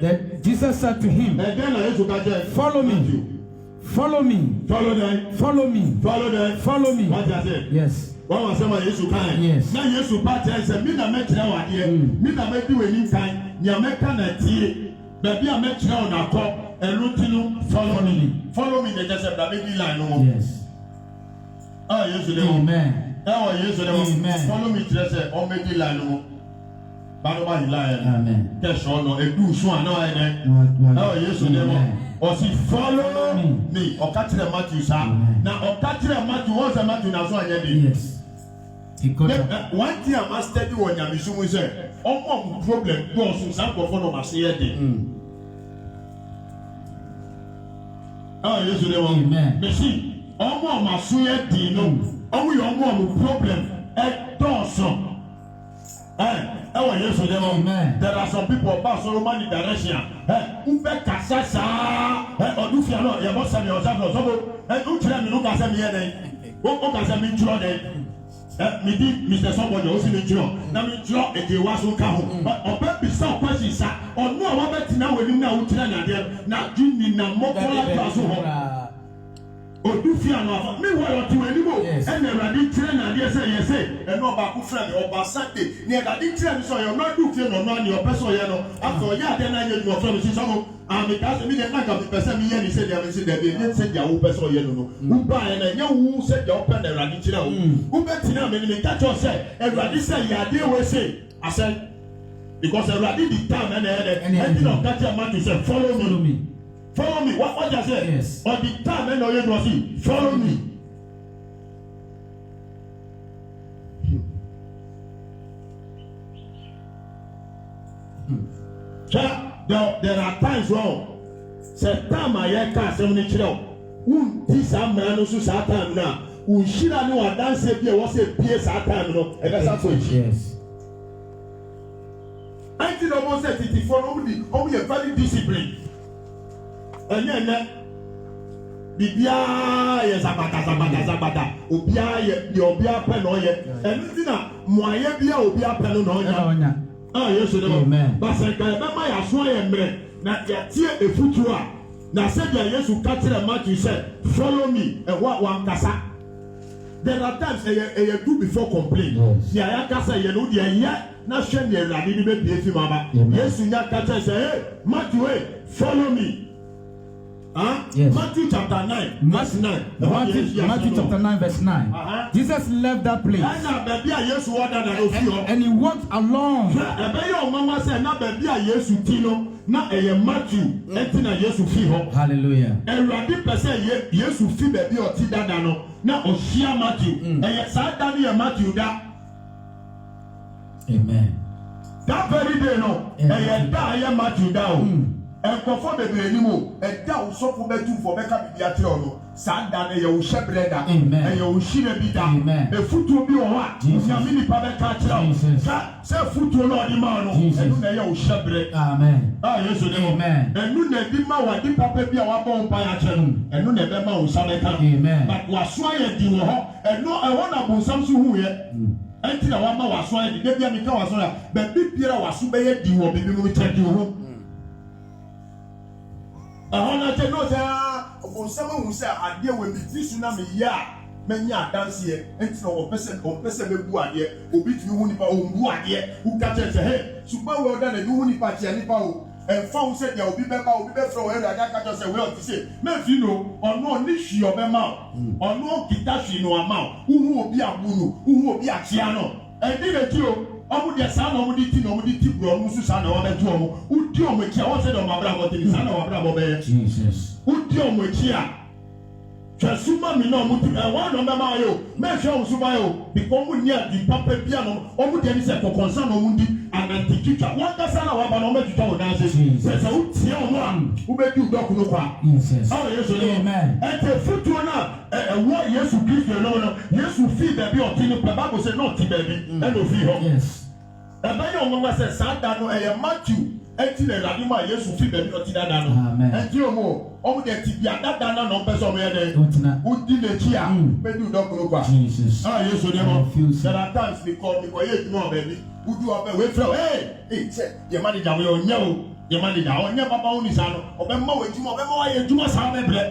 that Jesus said to him, again I yes follow me. Follow me. Follow them. Follow me. Follow them. Follow me. What I said? Yes. Wọ́n wá sẹ́wọ̀n Yéṣu kan. Yes. Na Yéṣu pàtẹ́ ẹsẹ̀ mi na mẹ́kyerẹ́ wà díẹ̀. Mi na mẹ́di wẹ̀ ní kan. Ní Amẹ́ka na tie. Bẹ̀bí a mẹ́kyerẹ́ wọn akọ. Ẹnu tinú follow me. Follow me dẹ̀jẹ̀ sẹ̀ bẹ̀rẹ̀ bí line wọn. Yes. Yéṣu dẹ̀ wọ́n. Amen. Yéṣu dẹ̀ wọ́n. Amen. Follow me kyerẹ́ sẹ̀ ọmọ ẹ̀dí line wọn. Báwo bá yìí line. Amen. Kẹ̀sọ̀ ọ̀nà ẹ̀dú sùn àná ẹ̀ dẹ̀. Yéṣu dẹ̀ wọ́n. Ọ̀sì follow me. Ọ̀ka kyerẹ́ Matthew sá. Na ọ̀ka kyerẹ́ Matthew wọ́n sẹ́ Matthew na sọ àyẹ̀ bi. Yes. One thing I must tell you when you say, oh, problem, goes to some of them. Oh, yes, amen. See, oh, my suya dino, oh, your mom problem at Dawson. Oh, yes, amen. There are some people about so many direction. Ube Kasasa, or do you know your boss and your son, and you tell me, look at me. o ka sɛ mi twerɛ dɛ mi di Mr. Somebody o si mi twerɛ na mi twerɛ eke wa so ka ho ɔbɛ bisa ɔkwasi sa ɔno a wabɛ tina wɔ anim na o tena nadeɛ na ju ni na mɔkɔla to aso hɔ odu fi ano afa mi wɔ ɔtu anim o ɛna ɛwurade tena nadeɛ sɛ yɛ sɛ ɛna ɔbaako fira mi ɔba sante ni ɛwurade tena mi sɛ ɔyɛ ɔno adu fie na ɔno ani ɔpɛ sɛ ɔyɛ no afɔ ɔyɛ adeɛ na yɛ duma fira mi sisan mo because mi de na ka mi pɛ sɛ mi yɛ ni sɛ deɛ mi si dɛbi nye sɛ deɛ awo pɛ sɛ ɔyɛ no no uba yɛ na nye wu sɛ deɛ ɔpɛ na ɛwurade tena o ubɛ tena mi ni mi kakyɛ sɛ ɛwurade sɛ yɛ adeɛ wɔ se asɛ because ɛwurade di time ɛna ɛyɛ dɛ ɛdi na ɔkakyɛ ma to sɛ follow me. Follow me. What you say? Yes. Or the time and you do see. Follow me. There are times wrong. Say time I hear cast seven inch now. This man also Satan now. Shira no dance be was a PS Satan no. Yes. I think almost said it for only a very discipline. Ɛnyɛ bibia yɛ zabata obia yɛ de obia pɛ na ɔyɛ ɛno ti na moayɛ bia obia pɛ no na ɔnya yesu de mo basɛ ka ɛbɛma yɛ aso ayɛ mmerɛ na yɛtie efuturo a na sɛdeɛ yesu ka kyerɛ Matthew sɛ follow me ɛhɔ wankasa there are times ɛyɛ do before complain deɛ yɛakasa yɛ no deɛ yɛ na hwɛ deɛ awurade de bɛpie fi mu aba yesu nya ka kyerɛ sɛ hey Matthew follow me. Yes. Matthew chapter 9, verse 9. Matthew chapter 9, verse 9. Jesus left that place. And he walked along. Hallelujah. Amen. That very day, no. Matthew Nkɔfɔ bebree ni mu ɛda osɔfo bɛtu fɔ bɛka bibi akyerɛ ɔno saa da no ɛyɛ ohyɛ brɛ da ɛyɛ ohyire bi da efutuo bi wɔ hɔ a nyame nipa bɛka akyerɛ ɔno sɛ futuo na ɔde ma ɔno ɛnu na ɛyɛ ohyɛ brɛ yesu de mo ɛnu na ɛdi ma wa di papa bi a wabɔ wɔn pa akyerɛ no ɛnu na ɛbɛma wɔn nsa bɛka but waso ayɛ di wɔ hɔ ɛhɔ na bonsam so hu yɛ ɛnti na wama waso ayɛ di debi a mi ka waso yɛ bɛbi biara waso bɛyɛ di wɔ bibi mu kyɛ di wɔ ho. Ahona te no sa obonsam hu sɛ adeɛ wɔ mi ti su na me yɛ a menya adanseɛ enti na wɔpɛsɛ bebu adeɛ obi tumi hu nipa ɔmbu adeɛ woka kyerɛ sɛ hey suba wɔ da na bi hu nipa kyɛ nipa o ɛmfa wo sɛ deɛ obi bɛba obi bɛfrɛ wɔ ɛwurade aka kyerɛ sɛ wei ɔte sɛ mɛmfi no ɔno ɔne hwii ɔbɛma wo ɔno kita hwii no ama wo wohu obi abu no wohu obi akyea no ɛdi n'akyi o ɔmo deɛ saa na ɔmo de ti na ɔmo de ti buro ɔmo nso saa na ɔbɛto ɔmo wodi ɔmo akyi a wɔn sɛ de ɔmo abira abɔte ne saa na ɔmo abira abɔ bɛyɛ wodi ɔmo akyi a twɛ suma mi na ɔmo ti ɛwɔ na ɔmo bɛma yɛ o mɛhwɛ ɔmo suma yɛ o because ɔmo ni adi papa bi a na ɔmo deɛ ni sɛ kɔkɔnsa na ɔmo di anante twitwa wɔn kasa na waba na ɔmo atwitwa wɔn nan se sɛ sɛ wotie ɔmo a wobɛdi udɔko no kwa ɔmo yesu ne ɛtɛ futuo na ɛwɔ yesu kristo no yesu fi baabi ɔte no pɛ baabu sɛ na ɔte baabi ɛna ofi hɔ ɛbɛyɛ ɔmo wa sɛ saa da no ɛyɛ Matthew ɛti na ɛlade mu a yesu fi baabi ɔte dada no ɛti ɔmo deɛ ti bi adada na ɔmpɛ sɛ ɔmo yɛ dɛ wodi n'akyi a bɛdi udɔko no kwa yesu ne mo there are times because yɛ edwuma wɔ baabi wudu ɔbɛ wefrɛ ee sɛ yɛ manager wɔyɛ ɔnyɛ o yɛ manager ɔnyɛ papa wo ni saa no ɔbɛma wɔ edwuma ɔbɛma wɔ ayɛ edwuma saa bɛbrɛ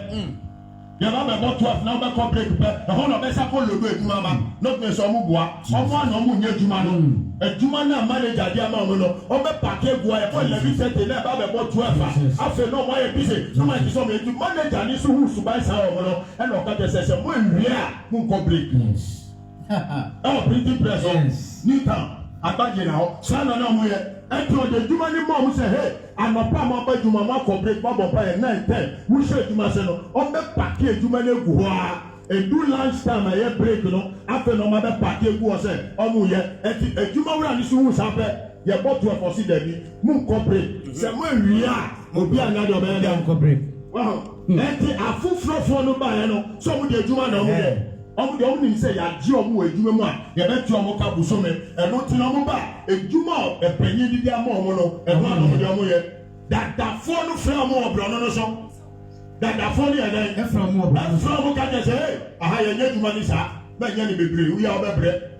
yɛ ba bɛbɔ 12 na ɔbɛkɔ break pɛ ɛhɔ na ɔbɛsa kɔ lodo edwuma ma n'ofe sɛ ɔmo bua ɔmo ana ɔmo nyɛ edwuma no edwuma na manager di ama ɔmo no ɔbɛ paaki egua yɛ fɔ eleven thirty na ɛba bɛbɔ 12 a afei na ɔmo ayɛ busy na ɔmo ayɛ ti sɛ ɔmo edu manager ni so hu suban saa ɔmo no ɛna ɔka kyɛ sɛ mo ewie a mo nkɔ break ɛwɔ printing press ɔ new town agbagye na hɔ saa na ɔmo yɛ ɛtɔ ɔde edwuma ni mo ɔmo sɛ hey anɔpa mo aba edwuma mo akɔ break mo abɔ pa yɛ 9-10 wuhyɛ edwuma sɛ no ɔbɛ paaki edwuma no egu hɔ a edu lunch time a yɛ break no afei na ɔmo abɛ paaki egu hɔ sɛ ɔmo yɛ ɛti edwuma wura ni so hu saa pɛ yɛ bɔ 12 ɔsi dɛbi mo nkɔ break sɛ mo ewie a obi anya de ɔbɛyɛ dɛ nkɔ break ɛti afoforɔfoɔ no ba yɛ no sɛ ɔmo de edwuma na ɔmo yɛ ɔmo de ɔmo nim sɛ yagye ɔmo wɔ edwuma mu a yɛbɛtu ɔmo ka busome ɛno ti na ɔmo ba edwuma ɛpanyin didi ama ɔmo no ɛho ana ɔmo de ɔmo yɛ dadafoɔ no fira ɔmo wɔ brɔno no so Dada phone and then from more. and from can say, I had a money, sir. But you be we are bread.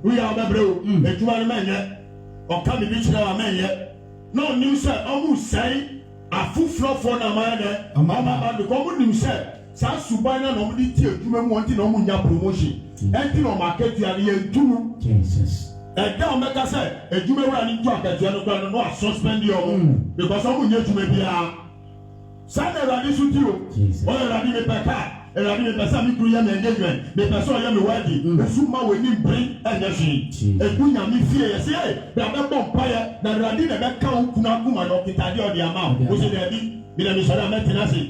We are the brew, a 2 man yet, or come to beach now, man yet. No news, sir, almost say a full floor for a man, a mamma, the common news, sir. South Subana normally tell you wanting no munya promotion. And you market you are here too. Jesus. And now, make us say, a Juma running truck at Jano not suspend your own because I'm going to be a Sunday radish with you. Or a radish pack. A radish person create engagement. The person I am working. The Suma will need bring energy. A good yami fear, say, the other fire, the radish that count Kunakuma or Kitadio the amount. Was it there? Midamisha Metinasi.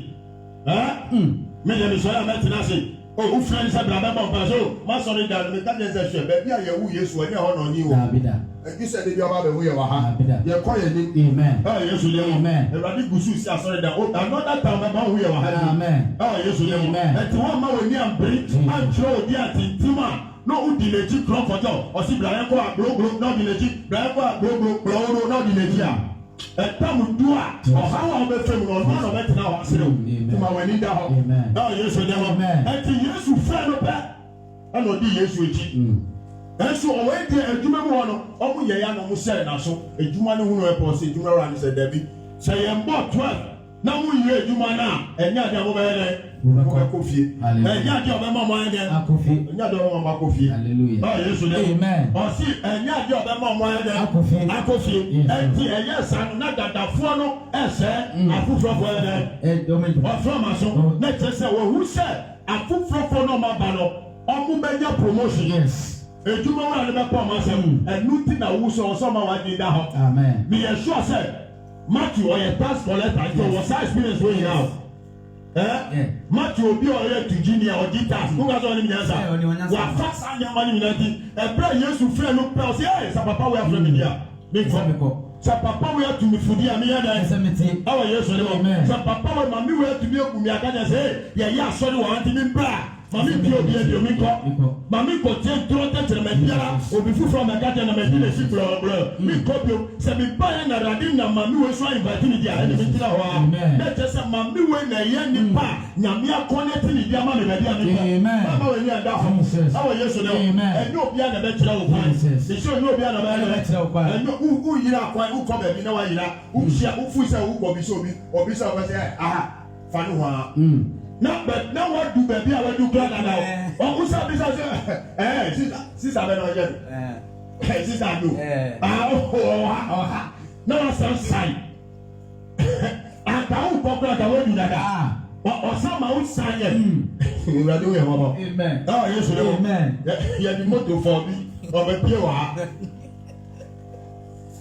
Midamisha Metinasi. Oh, friends have been about Bazo. Master that the Canadian baby, I will use when you're on you. And you said, you're about the way of a hand. You're quiet. Amen. Oh, yes, amen. The radical says, sorry, that another time about we are. Amen. Oh, yes, amen. And to one man, we are bridge and show the Antima. No, the crop for job. Or see Blanco, Bro, not the legit. Blanco, Bro, not the legit. And come do it. Or how I'll be famous on one of it now. To my winning down. Amen. Oh, yes, amen. And to yes, you friend of that. I know the yes, with you. And so away there, a Juma one, oh, yeah, no, say now. So a Juma who know a posse, Juma and said, Debbie, say, I'm bought 12. Now we hear Juma now, and yet over there. Coffee. And yet your mamma and coffee. And yet your coffee. Hallelujah. Oh, yes, amen. Or see, and yet your mamma and coffee. And yes, I'm not that the phone, as I put from where or from us. Let's say, well, who said, I put from no mabano, or move promotion. Yes. A Juma and the promise, and nothing that was on someone did that. Amen. Be sure, said Matthew or a task collector, so was experience way out. Matthew will be already to junior or details. Who has only been answered? What fast and your money in a prayer used to friend who tells, yes, Papa, we are from India. Big Papa, we are to be foodie and me. Our yes, amen. Papa, Mammy, we have to be a Kumiaka say, yeah, sorry, want to be bad. Mammy, you Mammy, go take to the Mediana, or before from a cat and a Medina ship, me copy, semi buying a radina, Mammy was trying by India and the Medina. Let us a Mammy when a young pa, Yamia connecting the Yamani Mediana. Amen. Our yes, amen. And no piano better. They show no piano better. And no who you are quite who come and you know why you are who share who say who will be so big or be so say, ah, Fanua. No, but now what do baby? I will do glad now. Oh, who's up? Sister, I don't know. Sister, do. No, some sign. I can't walk like I will do that. Or some outside. You are doing, Mama. Amen. Oh, yes, amen. You have the motto for me of a pure.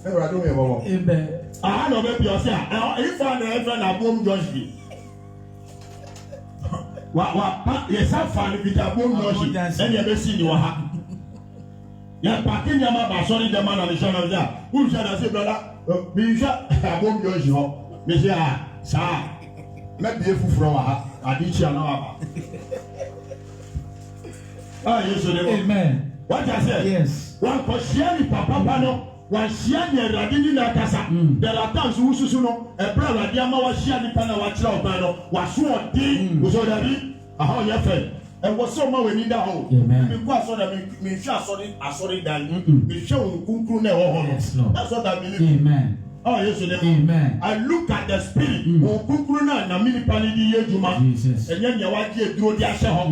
You are doing, Mama. Amen. I know maybe yourself. If I never have home, Josh. Yes, I'm fine with a boom notion, and you ever seen you are. You're packing your mother, sorry, the man on the show of that. Who shall I say, brother? Be shot a boom notion, Monsieur, sir. Let be a fool from I teach you now. Ah, yes, amen. What I said, yes. One question, Papa Pano. Washia ne radini na kasa. There are times who susuno e bra radiama washia ni pana wachira obano waso odi usodari aha ya fe e woso ma weni da ho me kwa so da me hwa asori dan me hwe kunkuru na e ho no that's what I believe. Amen. Oh yes, amen. I look at the spirit kunkuru na mini pani di yejuma enye nya waji eduro di ahye ho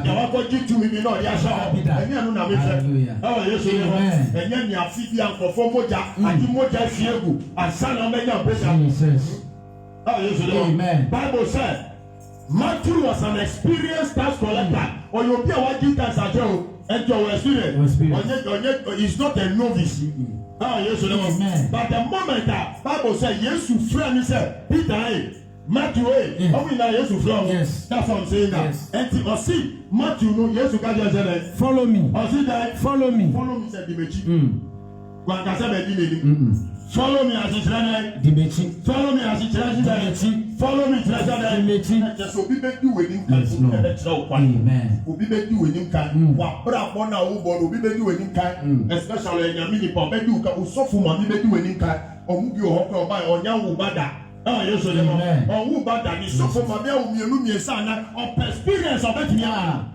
ya wako jitu mi no di ahye ho enye anu na me hwe. Oh yes, amen. Enye nya afidi ankofo moja ati moja fiegu asana menya pressure. Oh yes, amen. Bible said Matthew was an experienced tax collector. Or you be a waji tax ajo and your experience. He's not a novice. Oh yes, amen. But the moment that Bible said yes, you friend, he said Peter, Matthew, how we know yes, you friend. Yes, that's what I'm saying. Yes. And to see Matthew, no yes, you can't just say follow me. Or see that follow me. Follow me, said Dimechi. One can say follow me as it's running. Dimechi. Follow me as it's running. Dimechi. Follow me as it's running. Dimechi. Just so people do with him. Amen. Obi be do with him kan. Wa bra bona wo bo obi be do with him kan. Especially in your mini pop be do ka usofu mami be do with him kan. Omu bi o ho ko ba onya wo bada. Oh, yes, amen. Oh, who bad that is so for my baby, son, of experience of it.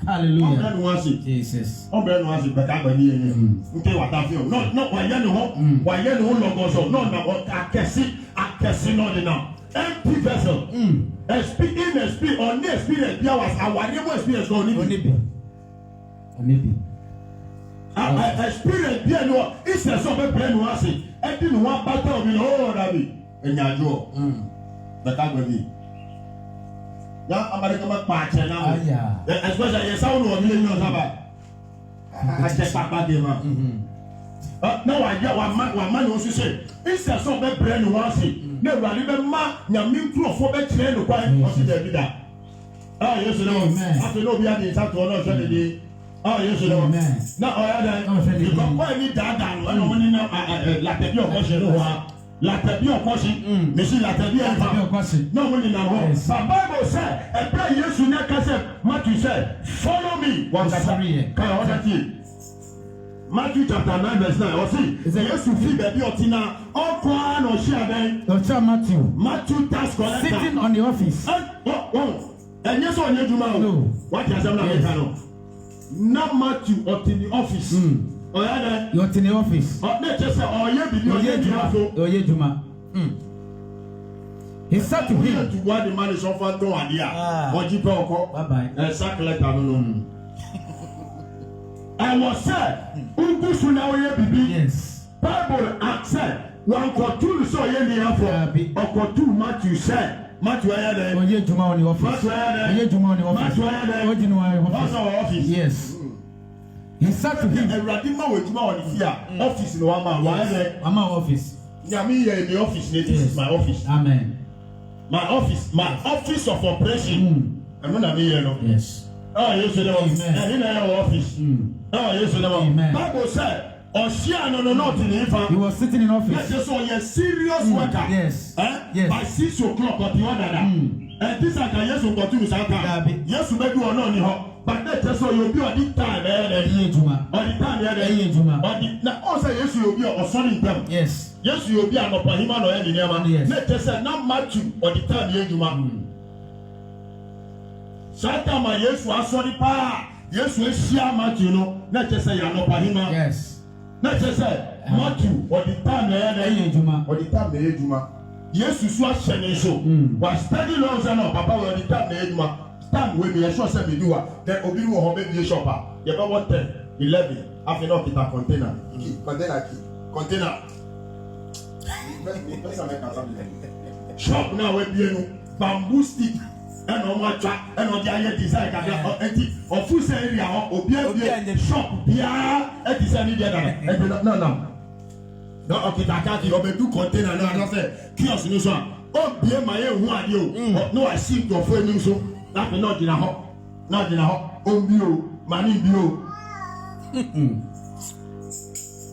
Hallelujah. Jesus. Oh, Ben was it, but I believe okay, what I feel. Not why you know, why you know, logo, no, I can see, not enough. Empty vessel. Experience on the experience, there was our new experience Maybe. I experience there no it's a so be brain was it and didn't want battle me oh Rabbi and ya jo but I believe now America ma pa che na especially you sound no million saba I check papa dey man now I get one man also say it's a so be brain was it na Rabbi be ma nyame nkrofo be kire no kwan o se dey bi da ah yes no after no be dey start to no say dey. Oh, yes, amen. Now, you can buy me that down. I don't want to la table of question. La table of question. Monsieur la table of question. No one in our home. The Bible said, a prayer yes, you never said, Matthew said, follow me. One sorry. Can I order you? Matthew chapter 9, verse 9. Or see, yes, you feel baby or Tina, or Kwan or Shaden. Dr. Matthew. Matthew tax collector. Sitting on the office. And yes, on you do now. What has happened? Not Matthew or in the office. Oh yeah, you're in the office. Oh, let's just say, oh yeah, Juma. He said to him, to what the man is offered to idea. What you call bye. Sacklet, I don't know. I was said, Uncle now yes. Bible said, one or two so yeah, or two Matthew said. Matthew Juma on the office. Juma on the office. Yes. He said to him, Radima with Juma on the office in Wama office. Yami in the office, this is my office. Amen. My office of operation. I'm not here. Yes. Oh, yes, and in our office. Oh, yes, amen. Bible said. He was sitting in office. Yes, so you're serious worker. Yes. Yes. By 6 o'clock or the other. And this I can yes to continue something. Yes, you may do or no, but that's so you'll be on the time. On the time, now also yes, you'll be on sunny them. Yes. Yes, you'll be on a Pahima or any name. Yes. Let us say not Matthew or the time you Satan, my yes was sorry pa. Yes, we share Matthew, no. Let us say you're not Pahima. Yes. Let's just say Matthew or the time or the time Juma. Yes, you saw Shane show. Was study long and Papa or the time Juma. Stand with me, I saw some do then Obi will be a shopper. You ever want 10, 11, after not get a container. Container. Shop now will be a bamboo stick. And on my track, and on the other design, or full area, or be a shop, and design the other. No. No, okay, I can't even do container. No, I say, kiosk news one. Oh, be my one, you. No, I see your friend news. Not in a hop, not in a hop. Oh, bio, money bio.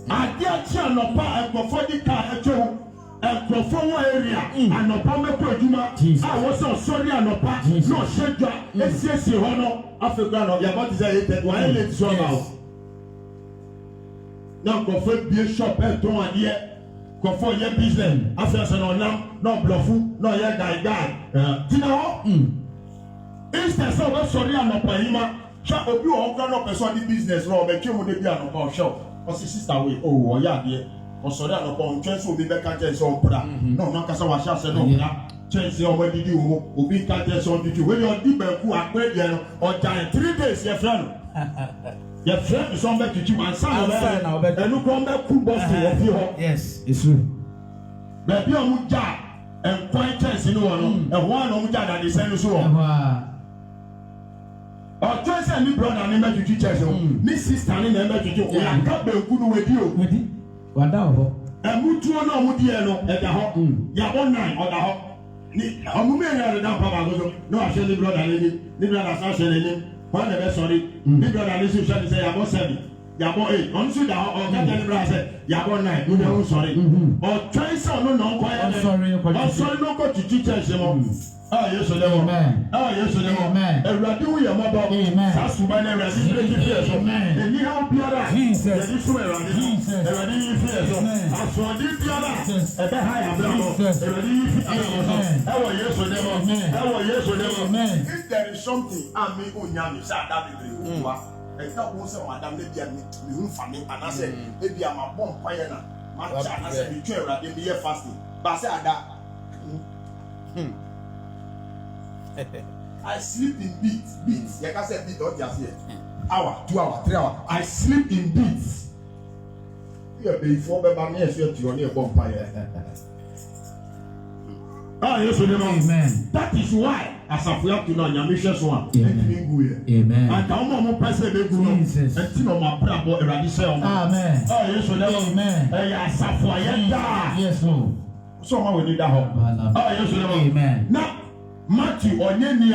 I get you no part and for the car at you. And from one area, and no Pama Juma, I was so sorry and no part, no schedule, SCS Honor, African of Yabati, that one let's show out. Now, go for be a shop and don't want yet. Go for your business. After no now, no bluff, no yet guy. Tina, instead of sorry and no Pahima, shop of you all grown up and saw the business, Rob, and came with the piano about shop. Or sister way, oh, yeah, dear. Ọsọdẹ àlọpọ ntwẹnso obi bẹ kájẹ ẹsẹ ọpọdà náà ọ̀nà kásá wàá ṣàṣẹ náà ọpọdà kyẹnse ọmọ ẹdidi wò obi kájẹ ẹsẹ ọdidi wò ni ọdí bẹẹku akpẹrẹ diẹ no ọjà ẹ 3 days yẹ fẹ no yẹ fẹ mi sọ ọmọ tutu ansa na ọbẹ ẹnu kọ ọmọ ẹkú bọsù ọfi họ. Yes, it's true. Bẹẹbi ọmọ jà ẹnkwan kyẹnse ni wọn no ẹhọ àná ọmọ jà àdàdé sẹni so wọn. Ọjọ́ ẹsẹ̀ ní brọ́dà ní mẹ́tutu kyẹnse o ní sísítà ní mẹ́tutu o yà ká bẹẹku ni wẹ́dí o. Wada ho. Emutuo na omudi e no e da ho. Ya bo nan o da ho. Ni omume ya da pa ba go no a shey brother ni brother sa shey ni. When the sorry. Ni brother ni so shey say ya bo 7. Ya bo 8. On so da ho o ka ni brother say ya bo 9. No dey sorry. O try say no no ko ya. Sorry no ko chichi church mo. Ah, yes, amen. Ah, yes, amen. And radio, your mother, amen. That's why I was amen. And you have Piara, Jesus, and you swear on Jesus, and I didn't fear. As for this Piara, and the higher brother, and I didn't fear. Oh, yes, amen. Oh, yes, amen. If there is something, I mean, Unyami, Sata, and that was a madame, you family, and I said, maybe I'm a bomb pioneer. My child has a betrayal at the year fasting. But I said that. I sleep in beats. Like I said, beat not just here. Hour, 2 hours, 3 hours. I sleep in beats. Yeah, before the man is here to your near bonfire. Ah, yes, amen. That is why, as I have to know, your mission one. Amen. I don't know person they go Jesus. And you know my prayer about eradication. Amen. Ah, yes, amen. Yes, yes, Lord. Someone will need that help. Ah, yes, amen. Now. Matthew Matthew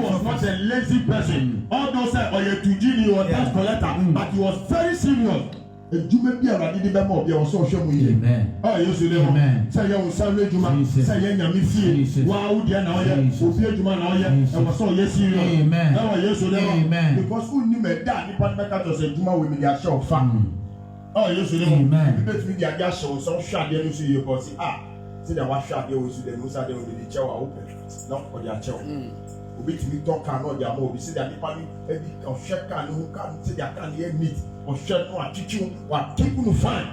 was not a lazy person. Although said Oyetujini was tax collector, but he was very serious. Ejuma bi ara di be mo bi o so hwe mu ye. Amen. Oh yes you know. Say you say ejuma, say you nyame fie. Wa wo dia na oye, obi ejuma na oye, e wo so yes serious. Amen. Oh yes you know. Amen. Because who ni me da ni partner to say ejuma we me dia show fa. Oh yes you know. Amen. Because we dia dia show so hwa dia no so ye ko say see the wash out there with the Musa there with the chair open. Not for their chair. Obi to me talk can not their more. We see that people every or share can who can see their can hear meet or share no teaching what people to find.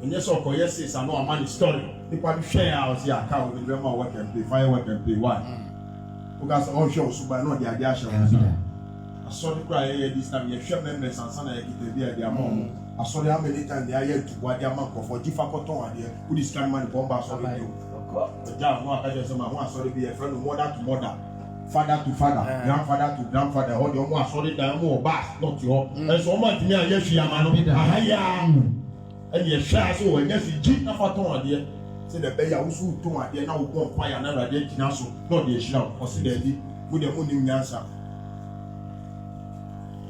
And yes, of course, yes, it's a no money story. People share house here account with them work and play, firework and play. Why? Because all shows super no their dash. I saw the cry this time. You share members and son I get to their mom. I saw how many times they are here to what their man for difficult time there. Who is kind man bomb us all the time. The job no I just say man sorry be a friend mother to mother, father to father, grandfather to grandfather. All your one sorry that more bass not your. And so much me and yes you man. Ahaya. And you share so when yes you jeep na for ton there. Say the bear also ton there now go on fire na radio kina so. Not the shout. Or see the with the money answer.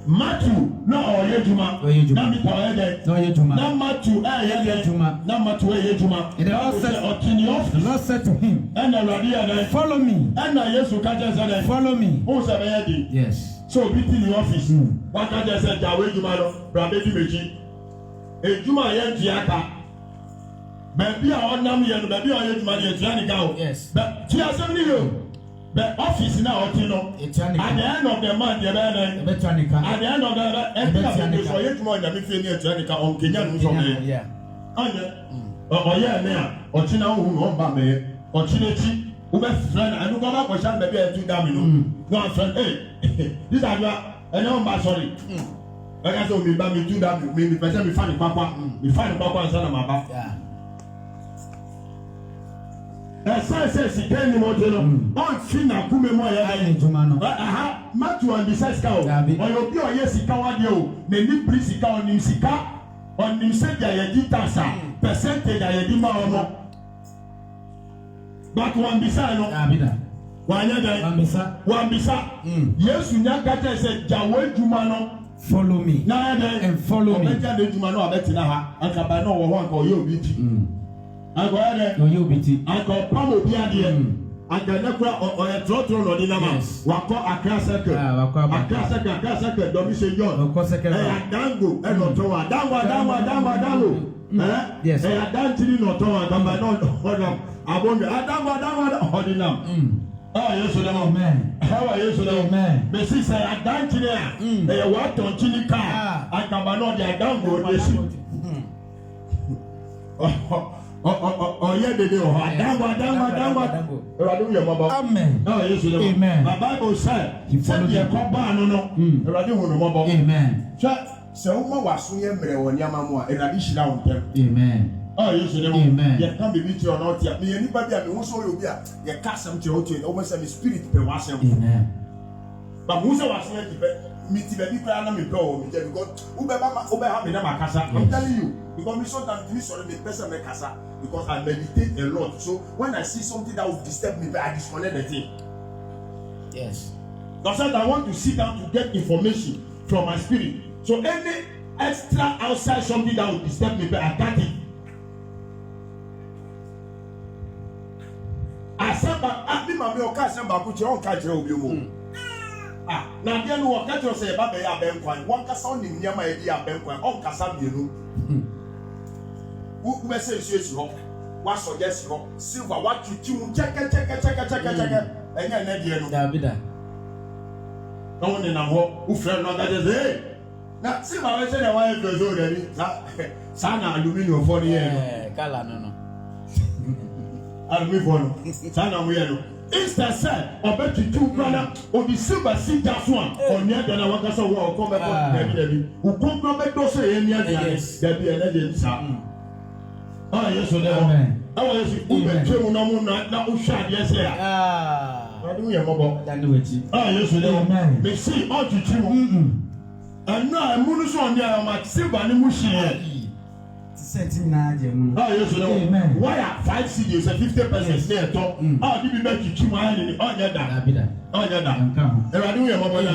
Matthew, no Oyejuma. No Oyejuma. No Matthew, Oyejuma. No Matthew, Oyejuma. The Lord said to him, follow me. Follow me. Yes. So, be in the office. What can I say? Oyejuma, Brabedi Meji. Ejuma Yenjiaka. Baby, I want them here. Baby, Oyejuma, Yenjiaka. Yes. But, Tia, the office now, you know, at the end of the month, at the end of the so yet more than if you need to on Kenyan from here. Oh, yeah, now, or China who won't buy me, or Chinechi, who best friend, and who come up with some baby and 2 domino. No, friend, hey, this are and no, sorry. Like I told me, buy me 2 domino, maybe better me find Papa, we find Papa and son of my back. Yeah. Says he came in on Fina Kumemo. Matthew and the Sescow. Or you'll be a yes, Ikawadio, maybe Prisika on Nimsika, on Nimsedia Yagitasa, percentage Ayadima. But one beside one beside. Yes, you know, Gata said, Jawe Jumano, follow me. And follow me. Jumano, I bet in a cabano or one or you. I go ahead. No, you beat. I go Pamo Biadia. I can never or a throttle or dinner. Wako a class second. A class second. Don't be say John. Of course, second. Dango. And not Toa. Dango. Yes. I dancing not Toa. Damba not order. I wonder. Damba ordinary. Oh, yes, amen. How are you, amen? But since I danced there, they walked on Chili car. I come on the Dango. Oh, yeah, they do. Amen. Oh, yes, amen. The Bible said, he said, "You come back, no. Amen." So, was so young, when Yamamua, and I dish down them. Amen. Oh, yes, amen. You can't be with you or not yet. Me, anybody, I mean, also will be a cast some to almost a spirit per was. Amen. But Musa was here. Meet the people and me go because I'm telling you, because me sometimes miss on the person make casa because I meditate a lot. So when I see something that will disturb me, I disconnect the thing. Yes. That's why I want to sit down to get information from my spirit. So any extra outside something that will disturb me, I cut it. I said, but maame ɔka ba ko kyerɛ ɔnka kyerɛ obi mu na deɛ no wɔka kyerɛ sɛ yɛba bɛyɛ abɛnkwan wankasa ɔnim nneɛma yɛdi abɛnkwan ɔnkasa mmienu wobɛsɛ nsuo si hɔ wasɔgya si hɔ silver watwitwi mu kyɛkɛkyɛkɛkyɛkɛkyɛkɛ ɛnyɛ ɛnɛ deɛ no Davida na wo nenam hɔ wofrɛ no ɔgade sɛ na silver bɛsɛ deɛ wayɛ fɛ sɛ ɔdani saa na aluminium fɔ no yɛ kala no aluminium no saa na mo yɛ no instead sɛ ɔbɛtwitwi brada ɔde silver si da so a ɔnea dɛ na wankasa wɔ ɔkɔ bɛkɔ dabi wokɔnkɔ bɛdɔ sɛ yɛ nea deɛ dabi ɛnɛ deɛ nsa Yesu dɛ hɔ ɛwɔ Yesu wobɛtwa mu na mo na wohwɛ adeɛ sɛ a ade woyɛ mmɔbɔ Yesu dɛ hɔ mesi ɔtwitwi mu ɛno a ɛmu no so ɔne a ɔma silver ne mu hyeɛ Yesu dɛ hɔ wire 5 cedis 50% ne ɛtɔ ɔde bi bɛtwitwi mu ayɛ ne ɔnyɛ da ɔnyɛ da ɛwɔde woyɛ mmɔbɔ da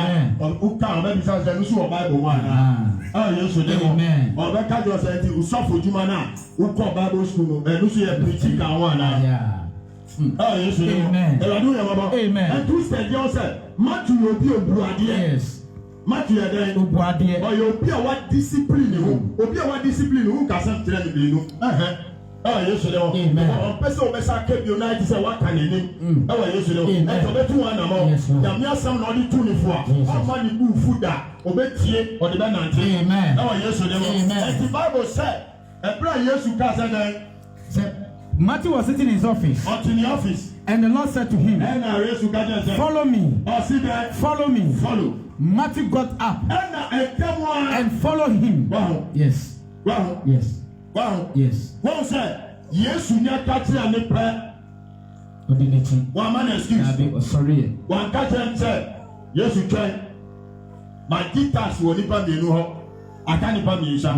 woka ɔbɛbisa sɛ no so wɔ Bible mu anaa Yesu dɛ hɔ ɔbɛka kyerɛ sɛ nti wosɔfo dwuma no a wokɔ Bible school no ɛno so yɛ preaching ka ho anaa Yesu dɛ hɔ ɛwɔde woyɛ mmɔbɔ ɛnto stadium sɛ Matthew yɛ obi obuadeɛ Matthew yɛ dɛn obuadeɛ ɔyɛ obi a wa discipline ho obi a wa discipline ho nkasa kyerɛ no bienu Yesu dɛ hɔ ɔmpɛ sɛ ɔbɛsa akabio na agye sɛ waka n'anim ɛwɔ Yesu dɛ hɔ ɛnti ɔbɛtu wɔn anamɔ nyame asɛm na ɔde tu ne fo a ɔma ne bu fu da ɔbɛtie ɔde bɛnante ɛwɔ Yesu dɛ hɔ ɛnti Bible sɛ ɛberɛ a Yesu kaa sɛ dɛn Matthew was sitting in his office. Ɔte ne office And the Lord said to him, ɛna Yesu ka kyerɛ sɛ follow me. ɔsi dɛ Follow me. follow Matthew got up ɛna ɛtɛm a and followed him. Wow. Yes. Wow. Yes. Wow. Yes. Wɔn sɛ Yesu ní aka kyerɛ ne pɛ Ordination. wɔn ama na excuse Sorry. wɔn aka kyerɛ sɛ Yesu twɛn ma guitars wɔ nipa mmienu hɔ aka nipa mmiɛnsa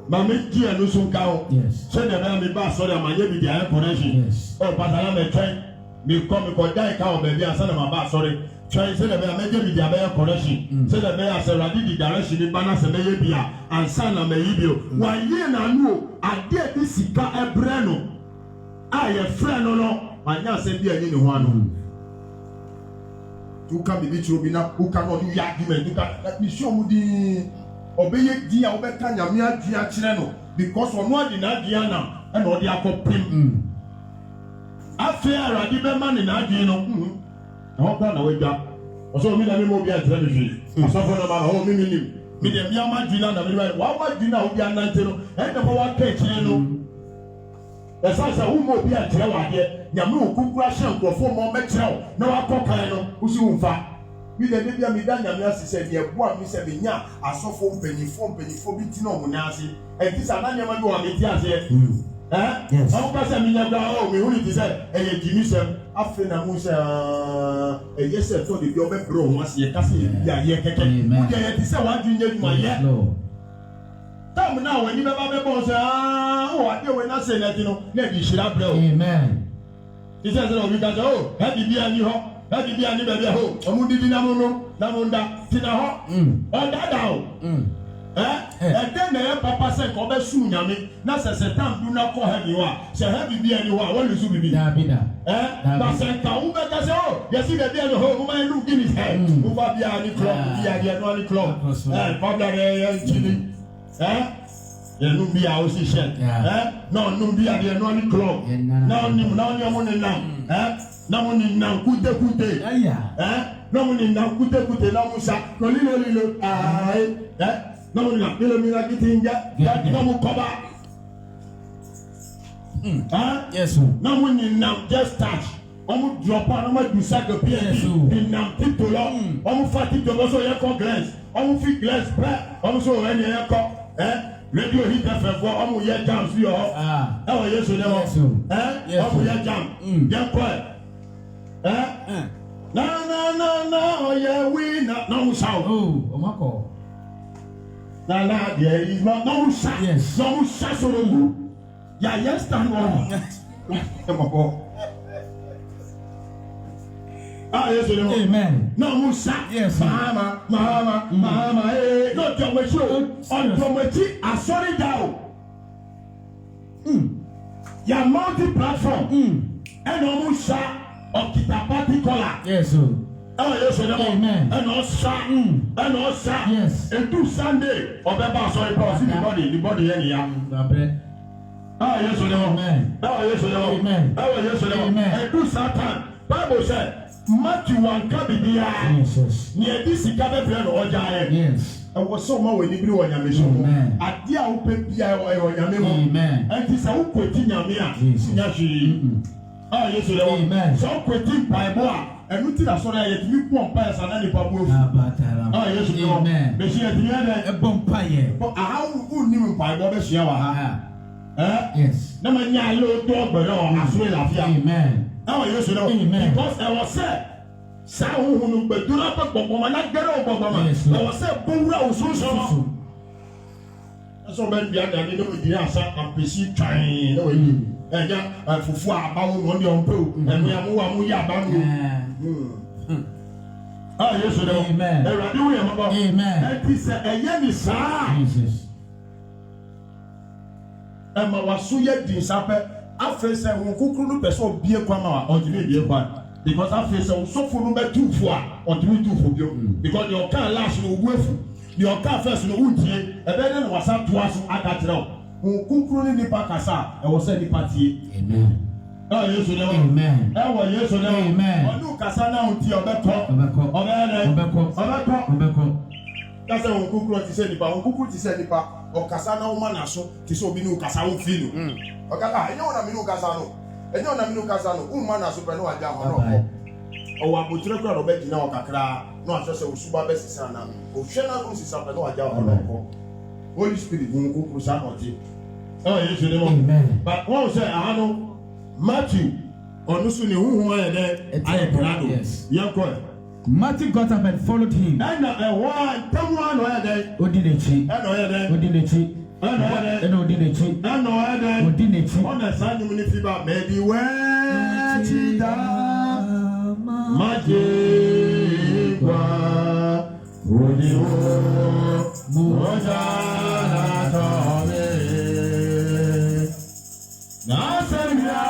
ma me di ɛnu so nka ho sɛdeɛ bɛyɛ mi ba asɔre ama nye bi di ayɛ connection ɔ pasara mɛ twɛn mi kɔ dan ka wɔ baabi asa na ma ba asɔre twɛn sɛdeɛ bɛyɛ mɛ nye bi di abɛyɛ connection sɛdeɛ bɛyɛ asɛ wuladi di direction ni ba na sɛ mɛ yɛ bi a ansa na mɛ yi bi o wɔn yie n'anu o adeɛ bi sika ɛbrɛ no a yɛ frɛ no no wɔn anya asɛm bi a ɛni ne ho ano tuka bibi turo bi na uka na ɔni yɛ argument tuka misi ɔmu di ɔbɛyɛ di a ɔbɛka nyame adua kyerɛ no because ɔno adi n'adua na ɛna ɔde akɔ pim afei Awurade bɛma ne n'adua no ɛhɔ kora na wadwa ɔsɛ omi na mi ma obi akyerɛ mi hwee asɔfo na ma ɔwɔ mi mi nim mi deɛ mi ama dua na mi ma wawa dua na obi anante no ɛna ma waka akyire no ɛsan sɛ wo ma obi akyerɛ wɔ adeɛ nyame okukura hyɛ nkurɔfoɔ ma ɔbɛkyerɛ wo na wakɔ kan no wosi wo mfa mi de bi a mi da nyame ase sɛ deɛ boa mi sɛ mi nya asɔfo mpanyinfoɔ bi ti na ɔmo nan ase ɛti sɛ ananyɛma bi wɔ mi ti aseɛ ɔmo ka sɛ mi nya gba ɔ mi hu ni ti sɛ ɛyɛ jimi sɛm afei na mo sɛ ɛyɛ sɛ tɔ de bi ɔbɛbrɛ ɔmo aseɛ kase yɛ bi a yɛ kɛkɛ mo deɛ yɛ ti sɛ wadwi nye dwuma yɛ tam na w'ani bɛba bɛbɔ sɛ ɔ adeɛ wɔ na se n'ɛti no na ɛdi hyira brɛ o ti sɛ sɛ obi ka sɛ o ɛdi bi ani hɔ. Ɛdi bi ani bɛbi ɛhɔ ɔmu didi namu no namu nda tina hɔ ɔdada o ɛdɛ na yɛ papa sɛ kɔ bɛ sum nyame na sɛ sɛtam du na kɔ hɛbi hɔ a sɛ hɛbi bi ani hɔ a wɔle su bibi basɛ nka wo bɛ kɛsɛ o yɛsi bɛbi ani hɔ o ma yɛ nu guinness wofa bi ani club bi adi ɛnu ani club pɔbla yɛ nkyini yɛnu bi a o si hyɛ na ɔnu bi adi ɛnu ani club na ɔni ɔmu ni nam na mo ni nam kute na mo ni nam kute na mo sa lilo na mo ni nam lilo mi na kiti nja na mo kɔba na mo ni nam just touch ɔmo drop a na mo du saga pnp ni nam tito lɔ ɔmo fa tito lɔ so yɛ kɔ glace ɔmo fi glace pɛ ɔmo so wɛ ni yɛ kɔ radio hit fm fɔ ɔmo yɛ jam fi yɔ ɛwɔ Yesu dɛ hɔ ɔmo yɛ jam yɛ kɔ na oye we na no shout na there is no shout no shout so no ya yes stand on yes amen no shout yes mama no jomechi on jomechi asori down ya multi platform and no shout ɔkita party collar. Yes, oh. Yes, amen. And also, yes. And do Sunday, or sorry, the body, anyhow. Yes, amen. Yes, amen. Yes, amen. And do Satan. Bible said, Matthew 1 Kabibia. Jesus. Near this Kabe or Giant. Yes. I was so more when you grew on your mission. Amen. At the open Pia or your name. Amen. And this I will continue me. Jesus. Yes, amen. So quitting by more. And we tell us that you won't pass and any public. Yes, amen. But she had the other a bumpire. but how would you buy what is your Yes. No man, ya low dog, but as well as amen. Oh, yes, amen. Because I was said, Sao who but do not put Boma, not get over Boma. I was said, Bora, so. So when we are the middle of the answer and proceed trying, and then for 4 hours on the uncle, and we are more oh, yes, amen. Amen. And he said, a young sir. Jesus. And my was so yet the supper. I face a who person be a quama or to be a one. Because I face a so for number 2 for or to be 2 for you. Because your car last will work. Your car first no would a better was up to us at that row. Who could in the Pacasa, I was sending party. Amen. Oh, yes, amen. Oh, yes, amen. Or no Casana until your back talk. That's a Kuku to say the Kuku to say the pa or Casana Manaso to so be no Casao Fino. Okay, I know what I mean, Casano. I know what I mean, Casano, Umana Supernova Jam. Oh, I would try to bet in our Kakra, not just a super best sana. Oh, Shana Lucy Sapanoa Jam. Holy Spirit, Kuku Sanoti. Oh, yes, amen. But what say, I know Matthew, or Nusuni, who are there, I am proud. Yes, you're Matthew got up and followed him. And one, come on, where they Odinechi. Odinechi. And Odinechi. And Odinechi. On the Sunday when if you got maybe where Tida Majigua Odiwo Mojana Tome Nasemia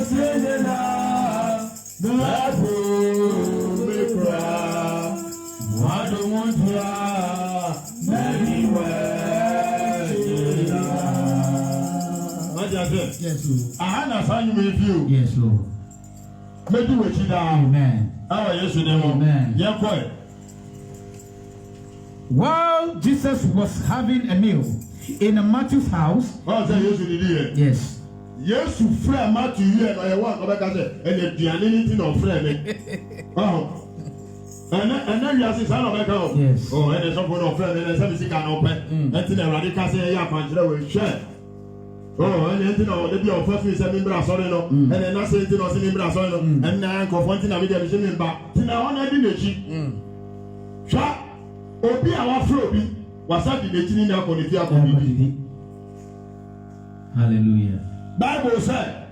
Sedena Nabu Yes, Lord. I had a sign with you. Yes, Lord. Maybe we should amen. Oh, yes, amen. Yeah, quiet. While Jesus was having a meal in Matthew's house. Oh, say yes, you did. Yes. Yes, you friend Matthew here, and I want to and the anything of friend. Oh. And then you see son of a girl. Yes. Oh, and there's someone of friend, and there's something can open. That's in a radical say, yeah, punch will share. Oh, and then the be of first is a member of Sorino, and then I say it was a member of Sorino, and now confronting a media machine back. Tina on I didn't cheat. Shot. Obi our Froby was at the meeting in our community. Hallelujah. Bible said,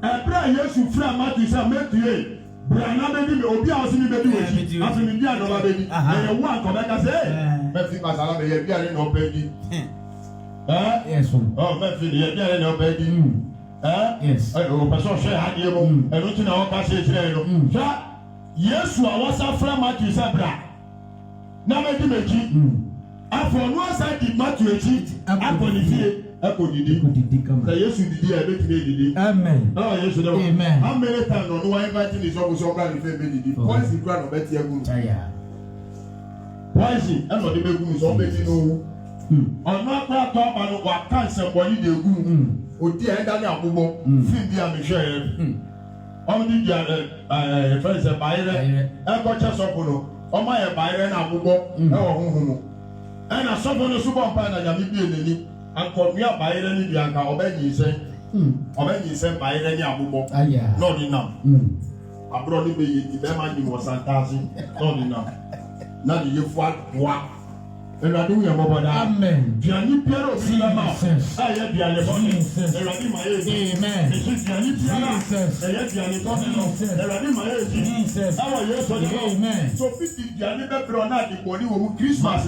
a prayer yes, you friend Matthew said, make to you. Brianna baby, Obi was in the baby, as in India, no baby. And one come back and say, Matthew Masala, they are no baby. Yes, oh, Matthew, they are no baby. Yes. Oh, person share had you, and don't you know what I say today? Yes, you are what's up from Matthew Sabra. Now, make him a cheat. And for one side, did Matthew cheat, I'm going to see. Yes, you did. I bet you did. Amen. Oh, yes, amen. How many times on why inviting is always so glad if they did? Why is the crowd of Betty Agu? Why is it? I'm not the Begum is all Betty no. On not that top and what cancer for you, the Goom. Oh, dear, and Daniel Bubo, Findia Michelle. Only the friends of Byron, and Coachas Opono, or my Byron Abubo, no, and a someone super pan and Yamibi. And come here by any Bianca, or Benny said, or Benny said by any Abubo. Not enough. I brought him the Beman was fantastic. Not enough. Not the what? And I do your mother. Amen. Gianni Piero, I have Gianni Jesus. Amen. Jesus. Amen. So 50 Gianni Bronati, Christmas.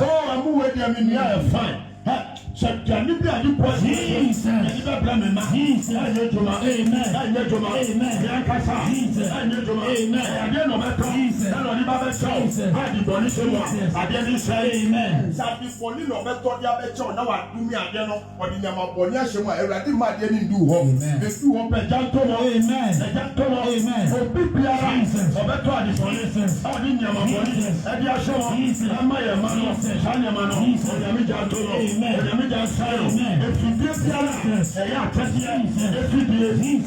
Oh, I'm moving them in here. Fine. Shakani be a new person. Jesus. Blamema. Jesus. Ayejoma. Amen. Ayejoma. Amen. Yankasa. Jesus. Ayejoma. Amen. Ayejoma beto. Jesus. Nano ni ba beto. Jesus. Adi boni sewa. Adi ni say. Amen. Sabi boni no beto dia beto na wa dumi ade no. Odi nyama boni ahemu a Ewurade ma de ni ndu ho. Be du ho pe janto mo. Amen. Janto mo. Amen. Obi biara. Jesus. Obeto adi boni. Jesus. Adi nyama boni. Adi ahemo. Jesus. Ama ye ma no. Shanya ma no. Onyame janto no. Amen. Onyame janto. Amen. If you give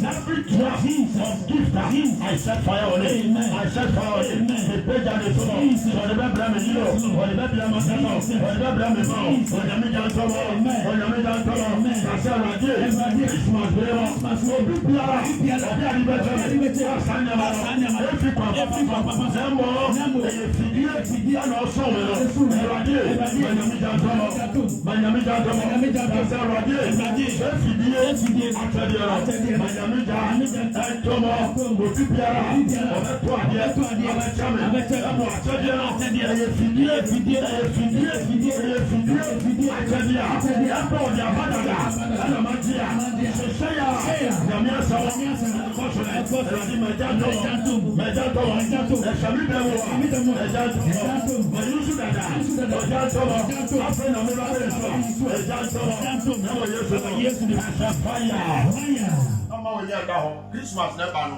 every drop of gift, I set fire on it. I set fire on it. The page and the soul. For the baby, I'm a hero. For the baby, I'm a hero. For the baby, I'm a hero. For the baby, I'm a hero. For the baby, I'm a hero. I said, I did. Christmas, never no.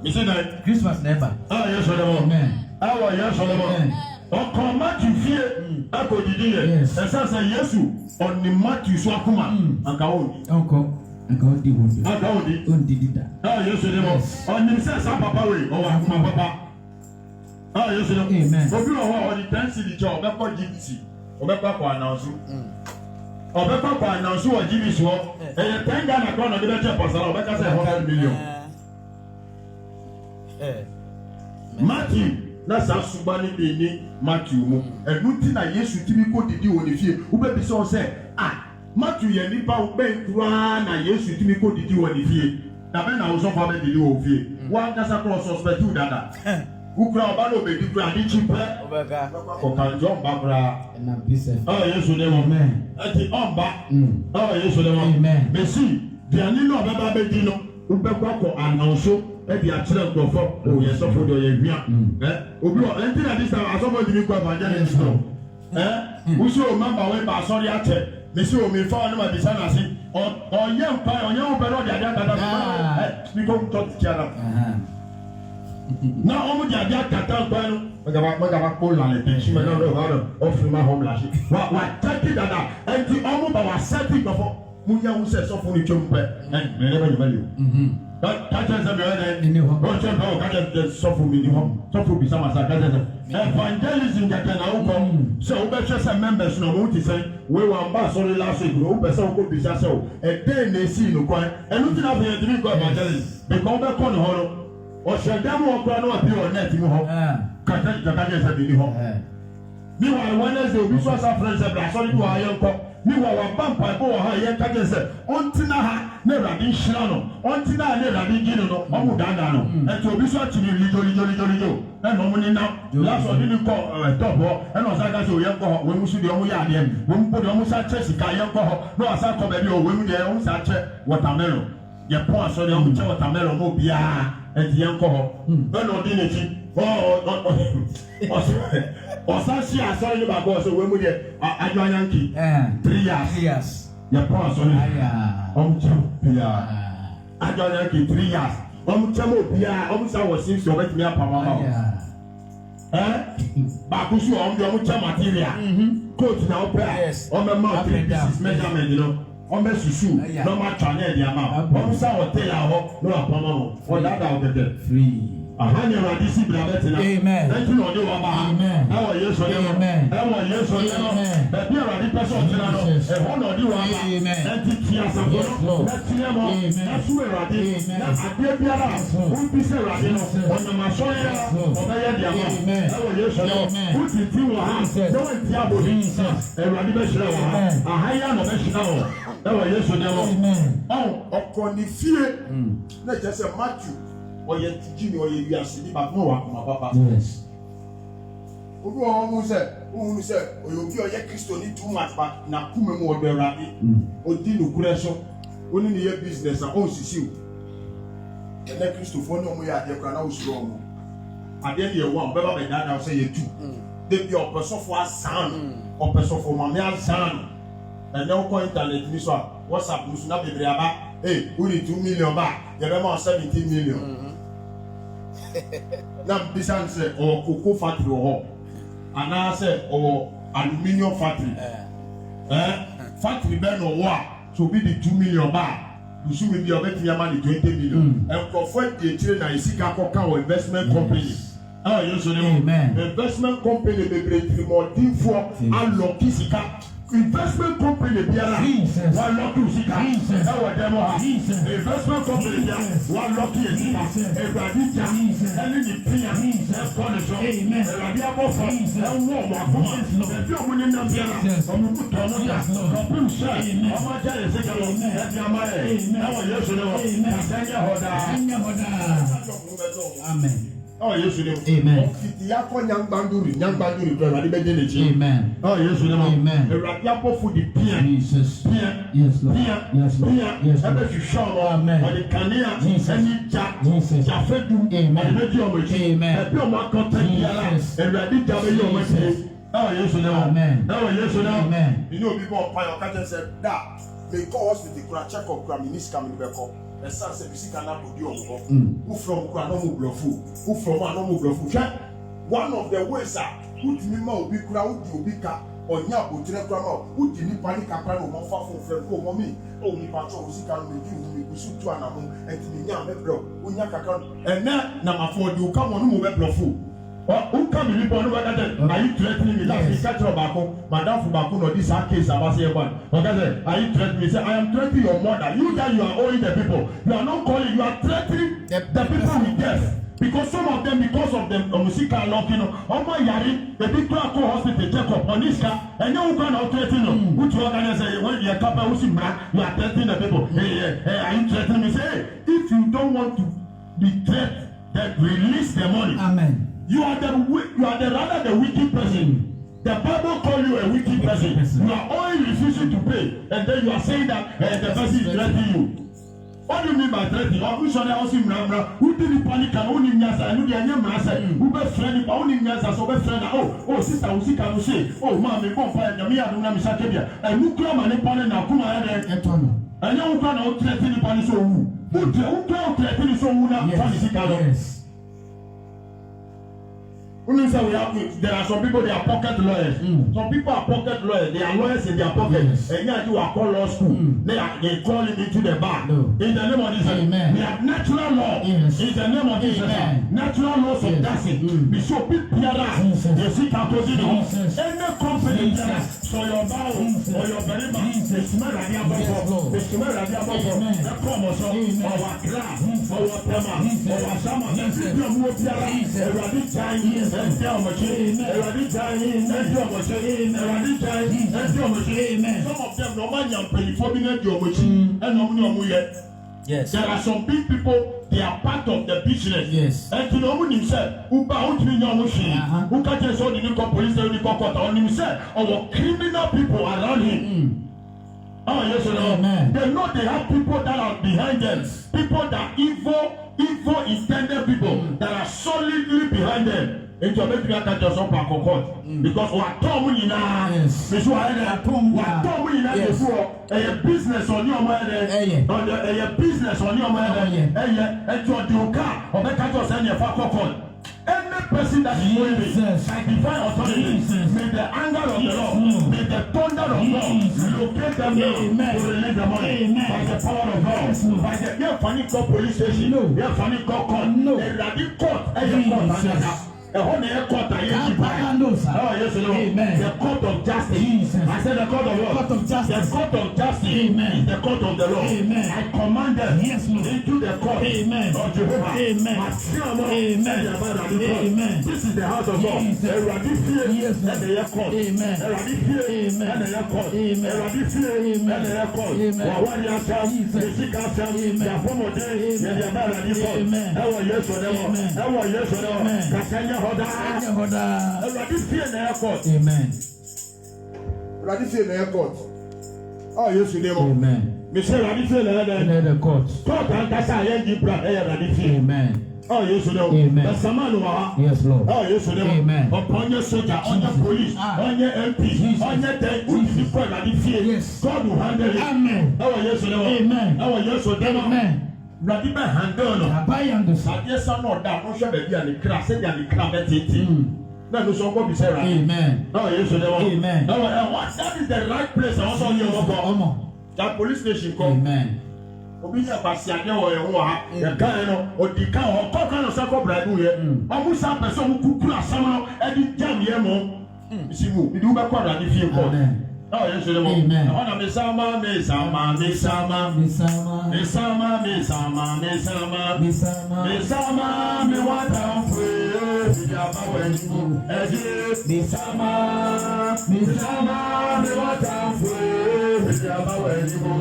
You see that? Christmas never. Ah, yes, amen. Ah, yes, amen. Ọkọ Matthew fie akọ didi yẹ. Ẹsẹ sẹ Yesu ọni Matthew so akoma. Anka odi. Ọkọ odi wọnde. Anka odi. Ondi dida. Ah, yes, amen. Ọni sẹ sa papa we ọwọ akoma papa. Ah, yes, amen. Obi ọwọ ọdi 10 cedi jẹ ọbẹkọ GBC ọbẹkọ akọ anansu. Ọbẹkọ akọ anansu wọ GBC wọ. Ẹyẹ 10 Ghana kọ ọdọ bẹ jẹ pasara ọbẹka sẹ 100 million. Matthew na sa suba ni be ni Matthew mu enu ti na Yesu ti bi ko didi wo ni fie wo be bi so say Matthew ye ni ba wo be nkura na Yesu ti bi ko didi wo ni fie na be na wo so fa be didi wo fie wa kasa cross suspect u dada ukura oba no be di kura di chipe obeka ko kan jo mba kura na peace Yesu de mo amen ati omba Yesu de mo amen mesi dia ni no baba be di no wo be ko anonso ebi akyerɛ nkurɔfo oyɛ sɔfo de ɔyɛ hwia obi wɔ ɛnti na dis time asɔfo di mi kɔ evangelist no wusu o mamba wei ba asɔre akyɛ mesi o mi fa ɔnum abisa na se ɔyɛ mpa ɔnyɛ wo bɛrɛ ɔde ade akata mi ko tɔ ti kyerɛ na ɔmo de ade akata nkwa no mɛgaba kó lalɛ tɛnsi mɛ n'ɔdɔ ɔba dɔ ɔfiri ma hɔm lase wa tɛti dada ɛnti ɔmo ba wa sɛti nkurɔfo mu nya wusɛ sɔfo ni twɛm pɛ mɛ ne bɛ nyɛ bɛ Kaja sabi ɔyɛ dɛ ɔkyɛ bɛ ɔkaja dɛ sɔfo mi ni hɔ sɔfo bisa ma sa kaja sɛ evangelism kɛkɛ na wokɔ sɛ wobɛhwɛ sɛ members na ɔmo ti sɛ wei wa mba asɔre last week na wopɛ sɛ wokɔ bisa sɛ o ɛdɛn na esi no kwan ɛnu ti na afɔ yɛn ti mi kɔ evangelism bɛka wobɛkɔ ne hɔ no ɔhyɛ dɛm wɔ kora na wapi wɔ net mu hɔ kaja sɛ bi ni hɔ mi wa Wednesday obi so asa friend sɛ bla asɔre bi wɔ ayɛ nkɔ mi wa ba mpaebɔ wɔ ha yɛn kaja sɛ ɔntena ha ne Awurade nhyira no ɔntena ha ne Awurade gyi no ɔmo daadaa no ɛnti obi so akyiri lijo ɛna ɔmo ne nam last ɔde ne kɔ top hɔ ɛna ɔsan ka sɛ oyɛ nkɔ hɔ wɔn mu so deɛ ɔmo yɛ adeɛ wɔn mu deɛ ɔmo sa kyɛ sika yɛ nkɔ hɔ na ɔsan kɔ baabi ɔwɔ mu deɛ ɔmo sa kyɛ watermelon yɛ pɔn asɔre ɔmo kyɛ watermelon no biara ɛnti yɛ nkɔ hɔ ɛna ɔde n'akyi ɔsan si asɔre ne baako ɔsɛ wɔn mu deɛ adwo anyanki 3 years yɛ pɔn asɔre ɔmo kyɛ biara adwo anyanki 3 years ɔmo kyɛ mo biara ɔmo sa wɔ sinsi ɔbɛtumi apama ma o baako so ɔmo deɛ ɔmo kyɛ material coat na ɔpɛ a ɔmo ma 3 pieces measurement no ɔmo susu na ɔmo atwa ne ɛdi ama ɔmo sa wɔ tailor hɔ na ɔapama mo ɔdada ɔtɛtɛ free. Ahani Awurade si bra bɛtena. Ɛnti na ɔde wɔn ba ha. Ɛwɔ Yesu ne mu. Ɛwɔ Yesu ne mu. Baabi Awurade pɛ sɛ ɔtena no. Ɛhɔ na ɔde wɔn ba. Ɛnti tia asafo no. N'atia mu. N'asu Awurade. Na adeɛ biara wompi sɛ Awurade no. Ɔnam asɔre a ɔbɛyɛ deɛ ma. Ɛwɔ Yesu ne mu. Wotiti wɔ ha. Na wɔnti abodi. Awurade bɛhyira wɔ ha. Ahaya na ɔbɛhyira wɔ. Ɛwɔ Yesu ne mu. Ɔkɔ ne fie. Na kyerɛ sɛ Matthew. Oye tiji ni oye wiase ni ba mo wa kuma papa Obi won say oyobi oye Kristo ni too much but na kuma mu odo Awurade. Odi nukure so. Oni ni ye business a o sisiu. Ene Kristo fo no mo ya de kra na o suro mo. Ade ye one beba be dada say ye two. They be a person for a son, or person for my son. And now call internet, this one. What's up? You not be about, hey, we need 2 million back. You remember 17 million. Now, this answer or cocoa factory or and I said, or aluminium factory. Factory burn or what? So be the 2 million back. You should be your betting your money 20 million. And for 40 train, I see Kakoka investment company. Ah, yes, amen. Investment company be breaking more deep for unlock sika. Investment company biara one lock sika. Ewa demo ha. Investment company biara one lock sika. Ebradija, any the pia, condition. Amen. Ebradia bofa, ewo wa. Ebi omuni na biara. Omuku tono ya. Kapim sha. Amaja sika lo. Ebi amaye. Ewa yesu ne. Kasanya hoda. Amen. Oh, yes, amen. Amen. Oh, yes, amen. The radiapo for the pian. Jesus. Pian. Yes, Lord. Yes, Lord. Yes, Lord. You show, amen. Or the cania. Jesus. Any jack. Jesus. Jafedu. Amen. Amen. Jesus. And radiapo. Oh, yes, amen. Oh, yes, amen. You know, people on Pio said that they go hospital, check up, Graminis coming back. The son said, "You cannot do your work. Who from Granomu Blofu? Who from Anomu Blofu?" One of the ways are put me more big crowd, you big car, or Yabu Telegram, who didn't panic a plan of one far from friend, oh, mommy, oh, me patrol, who can review, we shoot to an among and to me, young bro, who Yaka, and now, number 4, you come on, move a Blofu. Who come in upon what are you threatening me? Last week, catch your back, Madame Fubaku, or this case, I was here one. Okay, are you threatening me? Say, I am threatening your mother. You that you are owing the people. You are not calling, you are threatening the people with death. Because some of them, because of the musical lock, on my yari, the big crack hospital check up on this car, and no one can threaten you. Which organization, when you are couple, you are threatening the people. Hey, are you threatening me? Say, if you don't want to be threatened, then release the money. Amen. You are rather the wicked person. The Bible call you a wicked person. You are only refusing to pay, and then you are saying that the person is threatening you. What do you mean by threatening? Who should I also who did the panic and only Nyasa and who the Nyasa who best friend but only Nyasa so best friend oh sister who can say oh mommy go find the Mia Duna Misakebia and who come and panic now come and you who can threaten the panic so who can threaten so who now panic. There are some people, they are pocket lawyers. Some people are pocket lawyers. They are lawyers in their pocket. And yet you are called law school. They call it into the bar. In the name of Jesus. Amen. We have natural law. Yes. In the name of Jesus. Amen. Natural laws of dancing. We show people here. You see that any company so your bow or your berima. The smell of your bubble. The smell of your bubble. The promotion. Our class. Our tema. Our summer. The more Pierre. Some of them yes. There are some big people, they are part of the business. Yes. And to know himself, who bound to your machine, who catches all the new police, the court on himself, or criminal people around him. Oh, yes, amen. They know they have people that are behind them, people that evil intended people that are solidly behind them. It's a bit like a just up court because what Tom in a business on your mind, a business on your mind, and your car or make us send your court. Any person that is moving by divine authority, may the anger of the Lord, may the thunder of God locate them now to release the money by the power of God. By the funny police station, funny court, a radical court, the whole court, yes, amen. The court of justice. Jesus. I said the court of what? Court of justice. The court of justice. Amen. Is the court of the Lord. Amen. I command them into the court of Jehovah. Amen. Amen. This is the house of God. Yes. And the court. Amen. And the court. Amen. And the court. Amen. Yehoda. Awurade fie na airport. Amen. Awurade fie na airport. Oh, Yesu name. Amen. Me say Awurade fie na The court. court ankasa yɛ di bra Awurade fie. Amen. Oh, Yesu name. Amen. The Samanu wa. Yes, Lord. Oh, Yesu name. Amen. Upon your soldier, on your police, on your MP, on your dead, who is the point Awurade fie? Yes. God will handle it. Amen. Oh, Yesu name. Amen. Oh, Yesu name. Amen. Awurade bɛ handle no. Abayando. Adeɛ sa na ɔda ɔhwɛ baabi a ne kra sɛdeɛ ne kra bɛtete. Na no so ɔkɔ bi sɛ Awurade. Amen. Oh, Yesu name. Amen. Oh, what? That is the right place. I also hear about that police station call. Amen. Obi yɛ basiade wɔ yɛn ho ha. Yɛ kan no, odi kan hɔ, kɔ kan no sɛ kɔ braibu yɛ. Ɔmo sa pɛ sɛ ɔmo kukuru asɛm no ɛde jam yɛ mo. Isi mu, idi wo bɛ kɔ Awurade fie kɔ. Amen. Oh, Yesu name. Amen. Ɔna mesama, mesama, mesama, Misama. mesama, mesama, mesama, Misama. mesama, me wata mfwe, bijaba wenimu, eje. Mesama, mesama, me wata mfwe, bijaba wenimu.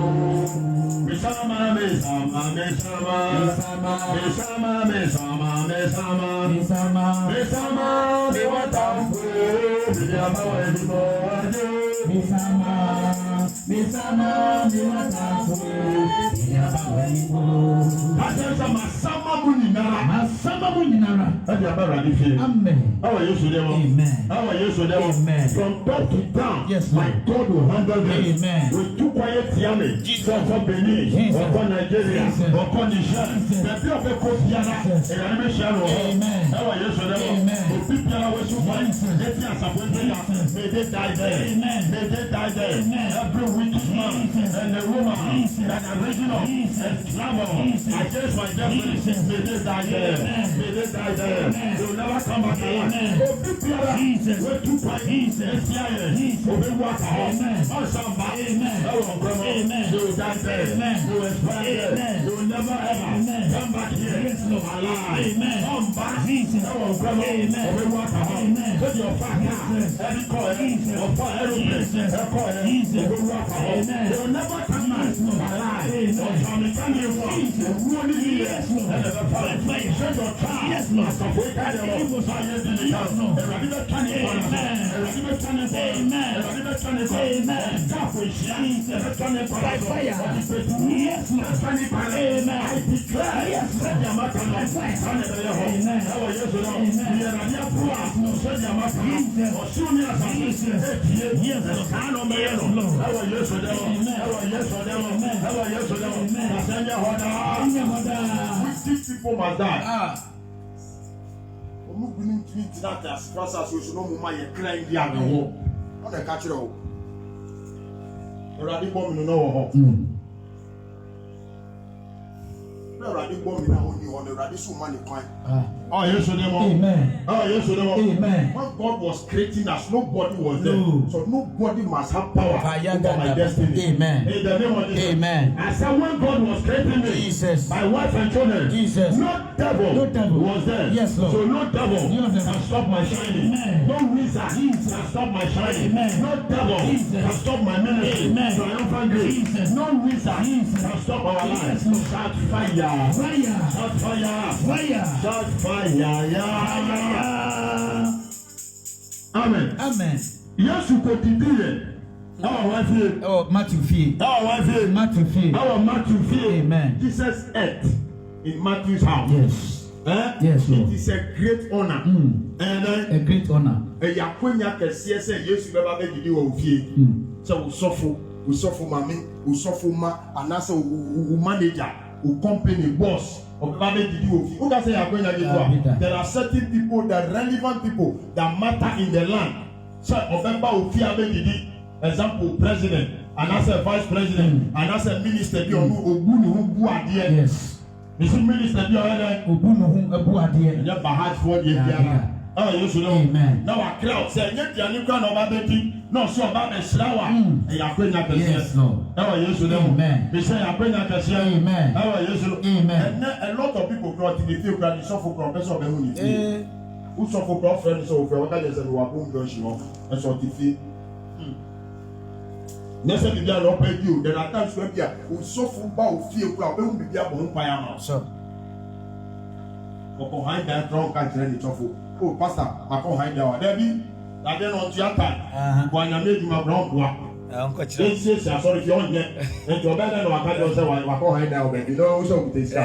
Mesama, mesama, mesama, mesama, mesama, mesama, Misama. mesama, me wata mfwe, bijaba wenimu, eje. Misama. Misama. Miwatafu. Yabawenimo. Asɛnsa masama mu nyinara. Masama mu nyinara. Ɛdi aba Awurade fie. Amen. Awa Yesu dɛ mo. Amen. Awa Yesu dɛ mo. Amen. From top to down. Yes, My Lord. God will handle them. Amen. Otu kwayɛ tia mi. Sɔfɔ Benin. Jesus. Ɔkɔ Nigeria. Jesus. Ɔkɔ Niger. Jesus. Bɛbi ɔbɛ kɔ biara. Jesus. Ɛyani bɛ hyia no. Amen. Awa Yesu dɛ mo. Amen. Obi biara wɔ su fain. Jesus. Eti asafo eti ya. May they die there. Amen. May they die there. Amen. Every wicked man and a woman and a original and travel against my destiny. May they die there. May they die there. They will never come back alive. Obi biara wey tu pa esi ayɛ obi wu aka hɔ ɔsamba ɛwɔ nkɔmɔ they will die there. They will expire there. They will never ever come back here alive. Ɔmba ɛwɔ nkɔmɔ obi wu aka hɔ lórí ọ̀fà ká ẹni kọ́ ẹ ọ̀fà aeroplane ẹ̀kọ́ ẹ obi wu aka hɔ. They will never come back alive. Ọ̀sánìkànnì wọ̀ owó níbi yẹ ẹ̀dẹ̀ bẹ̀ fà ṣẹ́jọ̀ ká àsàfo ìkàdé wọ̀ sáyé dìní ká ẹ̀rọ̀dí bẹ̀ tán ní kọ́ ẹ̀rọ̀dí bẹ̀ tán ní kọ́ ẹ̀rọ̀dí bẹ̀ tán ní kọ́ ẹ̀dáàfo ìṣíà ẹ̀bẹ̀ tán ní kọ́ ọ̀dí pẹ̀tù ẹ̀fẹ̀ ní palẹ̀ àìdíkẹ́ ẹ̀dí àmà kan lọ sani ẹ̀dẹ̀ yẹ hɔ ẹ̀wọ̀ yẹsọ náà ìyẹ̀rọ̀dí àpúrò àṣẹ̀dí àmà kan ọ̀ṣun ní àṣàṣe ẹ̀díyẹ ẹ̀sánà mẹ́yẹ lọ ẹ̀wọ̀ yẹsọ dẹ́wọ̀ ẹ̀wọ̀ yẹsọ dẹ́wọ̀ ẹ̀wọ̀ yẹsọ dẹ́wọ̀ àṣẹ̀yẹ hɔdà wicked people must die. Omu bi ni ntumi ntina ati asipasa asoso na ɔmu ma yɛ kra ndi agawɔ ɔna ɛka kyerɛ o Awurade bɔ mi no wɔ hɔ na Awurade bɔ mi na ɔni hɔ na Awurade so ma ne kwan. Yesu dɛ mo. Amen. Yesu dɛ mo. Amen. When God was creating us, nobody was there, No. so nobody must have power Ayaga over my destiny. Amen. In the name of Jesus. Amen. I said when God was creating me, Jesus. my wife and children, Jesus. no devil, No devil. was there. Yes, Lord. So no devil No devil. can stop my shining. Amen. No wizard can stop my shining. Amen. No devil Jesus. can stop my ministry. Amen. Triumphant grace. Jesus. No wizard can stop our lives. Yes, Shout fire. Fire. Shout fire. Fire. Shout fire. Yeah. Amen. Amen. Yesu ko didi yɛ. Ɛwɔ wa fie. Oh, Matthew fie. Ɛwɔ wa fie. Matthew fie. Ɛwɔ Matthew fie. Amen. Jesus ate in Matthew's house. Yes. Eh? Yes, Lord. It is a great honor. And A great honor. ɛyɛ akonya kɛseɛ sɛ Yesu bɛba bɛ didi wɔ ofie. Sɛ osɔfo maame, osɔfo ma, anaasɛ o manager, o company boss. Ọba bẹ didi wọ fi. Who can say akonya ketewa? There are certain people, the relevant people that matter in the land. Sɛ ọbẹ ba ofi abẹ didi. Example president, anaasɛ vice president, anaasɛ minister bi ɔno obu ne ho bu adeɛ. Yes. Bisi minister bi ɔyɛ dɛ. Obu ne ho ebu adeɛ. Ɛnyɛ bahadfoɔ deɛ biara. Yesu no. Amen. Na wa crowd sɛ ɛnyɛ duane kura na ɔba bɛ di. Na ɔsɛ ɔba bɛ hyira wa. Ɛyɛ akonya kɛseɛ. Yes, Lord. Yesu no. Amen. Bisi ɛyɛ akonya kɛseɛ. Amen. Yesu no. Amen. A lot of people kura ti de fie kura ni sɔfo kura ɔbɛ sɛ ɔbɛ hu ni fie. Usɔfo kura ɔfrɛ ni sɛ ɔfrɛ ɔka jɛ sɛ ni wa ko n dɔn si hɔ ɛsɛ ɔti fie. Nɛsɛ bibi a na ɔbɛ di o there are times where bi a usɔfo ba o fie kura ɔbɛ hu bibi a bɔ n pa ya ma. kɔkɔ han dan trɔn ka kyerɛ ne tɔfo o pastor akɔ han dan wa dabi ade no ntua ta bɔ anyame adwuma brɔn boa ɛnsiesie asɔre fi ɔnyɛ nti ɔbɛda na waka kyerɛ sɛ wakɔ han dan wɔ baabi na ɔwɔ sɛ ɔkuta sika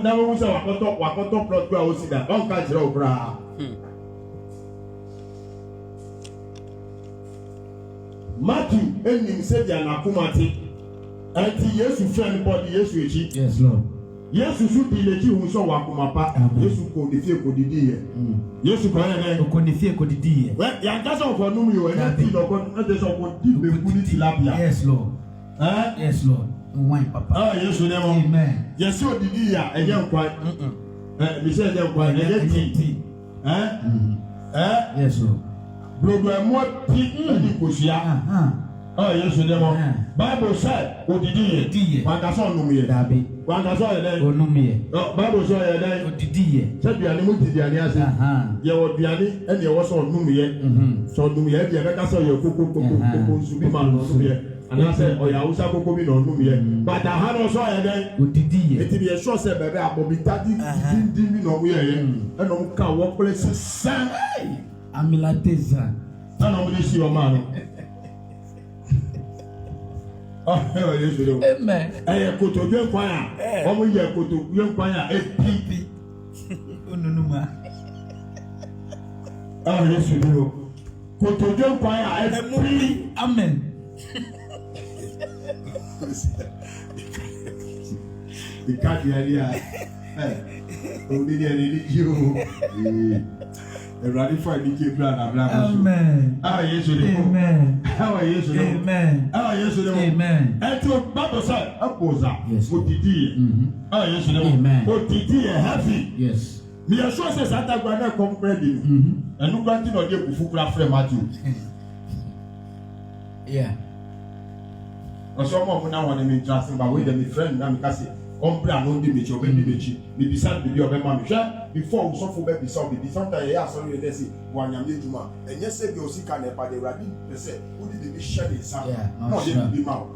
na wɔn sɛ wakɔtɔ plot kura osi da ɔnka kyerɛ o koraa. Matthew enim sɛbi anakomate ɛnti Yesu fɛn bɔdi Yesu ekyi. Yes, Lord. Yesu su di l'ekyi hu sɛ wakoma pa. Yesu kɔ ne fie kɔ didi yɛ. Yesu kɔ yɛ dɛ. Kɔ ne fie kɔ didi yɛ. Wɛ yankasa ɔkɔ num yi o ɛna ti na ɔkɔ ɛna sɛ ɔkɔ di beku ni tilapia. Yes, Lord. Yes, Lord. Wine papa. Yesu ne mo. Amen. Yɛsi odidi yɛ ɛyɛ nkwan. Misɛ ɛyɛ nkwan ɛyɛ ti. Yes, Lord. Brodo ɛmɔ ti ɛdi kosua. Yesu ne mo. Bible sɛ odidi yɛ. Wankasa ɔnum yɛ. Dabi. Wankasa ɔyɛ dɛ. Onum yɛ. Bible sɛ ɔyɛ dɛ. Odidi yɛ. Sɛ duane mu ti duane ase. Yɛ wɔ duane ɛna ɛwɔ sɛ ɔnum yɛ. Sɛ ɔnum yɛ ɛdi ɛbɛka sɛ ɔyɛ koko nsu bi ma na ɔnum yɛ. Anase ɔyɛ awusa koko bi na ɔnum yɛ. Bata ha na ɔsɔ ɔyɛ dɛ. Odidi yɛ. Eti yɛ sɔ sɛ bɛbɛ abɔbi tadi dindi bi na ɔmu yɛ yɛ. Ɛna ɔmu ka wɔ kple sisan. Amilateza. Ɛna ɔmu de si ɔma no. Yesu de o. Amen. Ɛyɛ kotodwe nkwan a ɔmu yɛ kotodwe nkwan a epi. Onunuma. Yesu de o. Kotodwe nkwan a epi. Amen. Ìkádìí ẹni à omi ni ẹni ní jí o ẹ̀rọ adífọ́ ẹni jí ebúra nàbílà kọ́sọ́. Amen. Yesu de mo. Amen. Yesu de mo. Amen. Yesu de mo. Amen. Ẹtí o bàbá sọ ẹ̀pọ̀za Yes. òdìdí yẹ. Yesu de mo. Amen. Òdìdí yẹ heavy. Yes. Mi yẹ sọ sẹ sàtàgbà náà kọ́ nkúrẹ́ di nù. Ẹnu kúrẹ́ tí náà ọdí èkúfú kúrẹ́ afẹ́ Matthew. Yeah. Ọ̀sọ́ ọmọ ọ̀hún náà wọ̀ ní mi ntira sí ma wọ́n yẹ mi friend náà mi ká sí. Ọ̀npẹ̀rẹ̀ àná ọ̀dí mi kyi ọ̀bẹ ní mi kyi mi bisa bìbí ọ̀bẹ ma mi hwẹ́ before ọ̀sọ́fo bẹ bisa ọ̀bẹ sometimes yẹ yẹ asọ́rọ̀ yẹ dẹ́sẹ̀ wọ anyamí edwuma ẹ̀nyẹ́ sẹ́ bi ọ̀sí kan ẹ̀pà dẹ̀ ẹ̀wúrẹ́dì pẹ̀sẹ̀ ọ̀dí bìbí hyẹ́ ní nsá náà ọ̀dí bìbí ma o.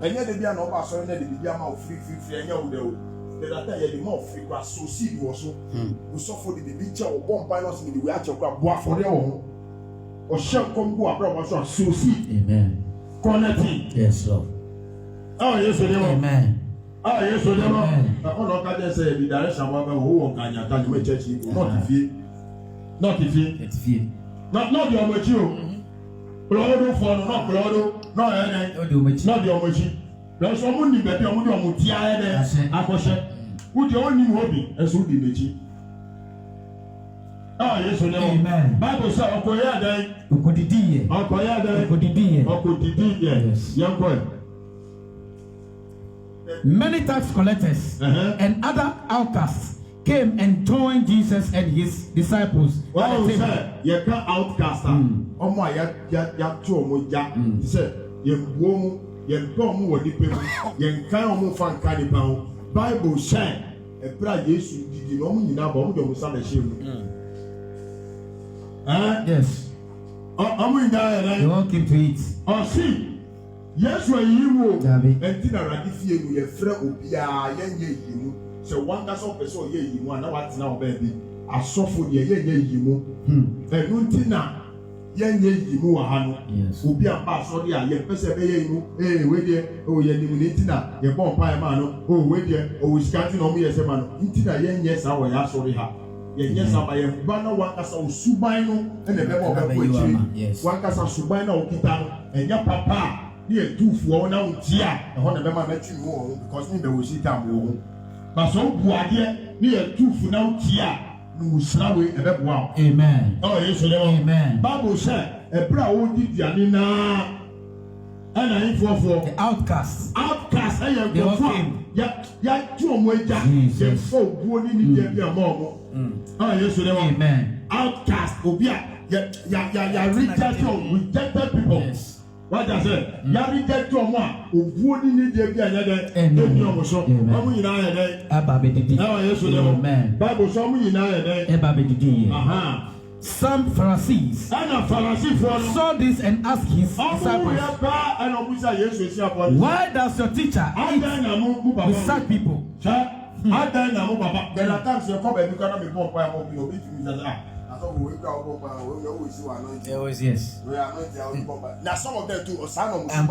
Ẹ̀nyẹ́ de bi àná ọba asọ́rọ̀ náà de bìbí ama o firi ẹ̀nyẹ́ o dẹ̀ o dẹ̀dàtà yẹ de ma ọ̀firi kura so seed wọ̀ so ọ̀sọ́fo de bìbí kyẹ́ ọ̀bọ̀ mpa náà sì de wíwá kyẹ́ kura bu afọ̀rẹ́ wọ̀ ho ọ̀hyẹ́ nkọ́m gu abúlé wọn so so seed. Amen. Connecting. Yes, Lord. Yesu de mo. Amen. Yesu de mo. Ọ̀nà ọ̀ka jẹ́ sẹ́ ẹ̀bi direction wa bẹ́ẹ̀ wò wọ̀ nkànyà ká ní mo church yìí not ifie. Not the ọmọ ẹ̀kí o. Kúlọ̀ọ́dún fọ́ọ̀nù náà kúlọ̀ọ́dún náà ẹ̀ẹ́dẹ́. Not the ọmọ ẹ̀kí. Lọ́sọ̀ ọmọ ní bẹ̀bí ọmọ ní ọmọ tí a ẹ̀ẹ́dẹ́ akọ́ṣẹ́. Wúdi ọ̀hún ní wọ́ọ̀bì ẹ̀sùn ó di m'ẹ̀kí. Yesu de mo. Amen. Bible sọ ọkọ̀ yẹ́ ẹ̀dẹ́. Okodidi yẹ. Ọkọ̀ yẹ́ ẹ̀dẹ́. Okodidi yẹ. Ọkọ̀ yẹ. Yẹn kọ́ ẹ̀. Many tax collectors and other outcasts came and joined Jesus and his disciples. Wọ́n sẹ́ yẹ ká outcast ọmọ a yà tó ọmọ já sẹ́ yẹn bu ọmọ yẹn bẹ́ ọmọ wọ nípa mu yẹn ká ọmọ fa nká nípa mu Bible sẹ́ ẹ̀bíra Yéṣu dìde ní ọmọ nyinaa bọ̀ ọmọ jẹ́ ọmọ sábà ṣe mu. Yes. Ọmọ nyinaa yẹn They all came to eat. ọ̀sìn Yéṣu ẹ̀yìn wo Dabi. ẹ̀ntì náà rà dífìyẹ mu yẹ fẹ́ obiara yẹn yẹ yìí mu sẹ wọn kásá ọ̀pẹ sẹ ọ̀yẹ yìí mu àná wà tẹ̀lé ọ̀bẹ bi asọ́fo yẹ yẹn yẹ yìí mu ẹ̀nu ntì náà yẹn yẹ yìí mu wà ha no obi a bá asọ́rí à yẹ pẹ́sẹ́ bẹ́ yẹ yìí mu wédiẹ yẹ nimu ní ntì náà yẹ bọ́ mpa yẹ máa no wédiẹ sika ntì náà ọmọ yẹ sẹ́ máa no ntì náà yẹn yẹ sá wọ̀ yẹ asọ́rí ha yẹn yẹ sá ma yẹ ba náà wọn kásá osuban no ẹnna ẹbẹ bọ ọbẹ kọ ekyiri wọn kásá suban náà òkìtá no ẹ̀nyẹ papa ní ẹ̀túfùọ́ náà ń tí a ẹ̀họ́ nà bẹ́ẹ̀ máa bẹ́ẹ̀ tì mí wọ̀ ọ́n because ní ìbẹ̀wò sí tààmù wọ̀ ọ́n bàtà ó bu adìẹ ní ẹ̀túfù náà ń tí a ní wùsùláwé ẹ̀bẹ̀ bu àwọn. Amen. Yé sọ lẹ́wọ̀n. Amen. Bible sẹ́ ẹ̀bẹ̀rẹ̀ àwọn odidiani náà ẹ̀nà yín fọ́fọ́. The outcasts. Outcast ẹ̀yẹ nkọ̀fọ́ yà tú ọmọ ẹja yẹ fọ́ òbúo ní ní díẹ̀ bí àmọ́ ọmọ. Yé sọ lẹ́wọ̀n. Amen. Outcast òbí à yà rejected people. Wọ́n jà sẹ́ yàrá jẹ́ tí ọmọ a òbuo ní ní diẹ bí a yẹ dẹ ẹni ọmọ sọ ọmọ nyinaa yẹ dẹ Aba bẹ didi. ẹ wà yẹ sọ dẹ wọ Bible sọ ọmọ nyinaa yẹ dẹ Eba bẹ didi yẹ. some Pharisees saw this and asked his disciples, why does your teacher eat with such people? Yes. Now some of them too, or some of them,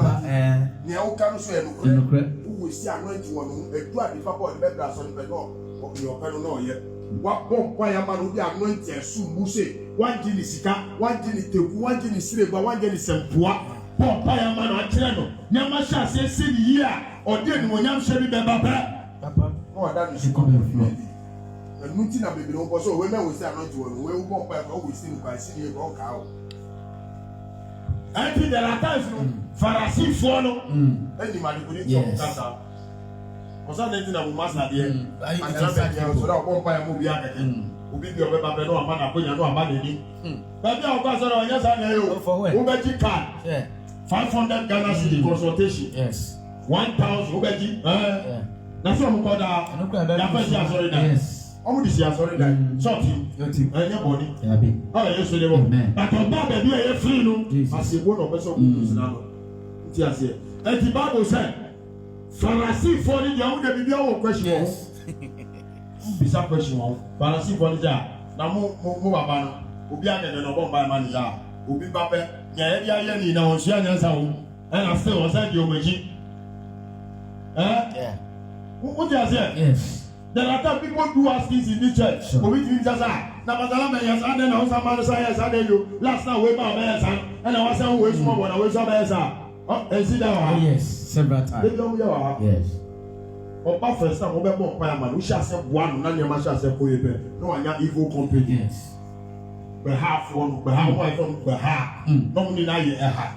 who see anointing one, a blood if I bought the bed on the door of your panel yet. What bomb choir man will be anointed soon, Muse, one gin sika, one gin one gin silver, one gin some poor, bomb choir man or channel. Yamasha says, see the year, or then when I'm shabby Papa. Oh, that is coming. And Mutina baby no so when we say anointing one, we will bomb choir always sing by city rock out. I think there are times Pharisee follow any manipulation of that. Because I didn't know master there. And I so that one by a movie again. Who be your paper no man upon your no money. But now because on yes I know who bet you can. 500 Ghana city consultation. Yes. 1,000 who bet you that's what we call that. Yes. I'm going to say sorry that something and your body. Oh, yes, they will. But on that, baby, I free no. I say one of us who is now. Just say, and the Bible said, Pharisee for the young, there will be our question. Yes. Bizarre question. Pharisee for the jar. Now, move about. Ubian and no bomb by manager. Ubi Papa, yeah, now, she and and I still was at your machine. Yeah. What do you say? Yes. There are some people who ask things in the church. Sure. We didn't just say, Namatala Mayas, and then I was a man saying, I you last night with my bears, and I was saying, where's more when I was a bears? Oh, and see that? Yes, several times. They don't know. Yes. But first time, we won't buy a man. We shall say one, none of us shall say, no one evil company. Yes. Behalf one, behalf one, behalf. No one deny it, behalf.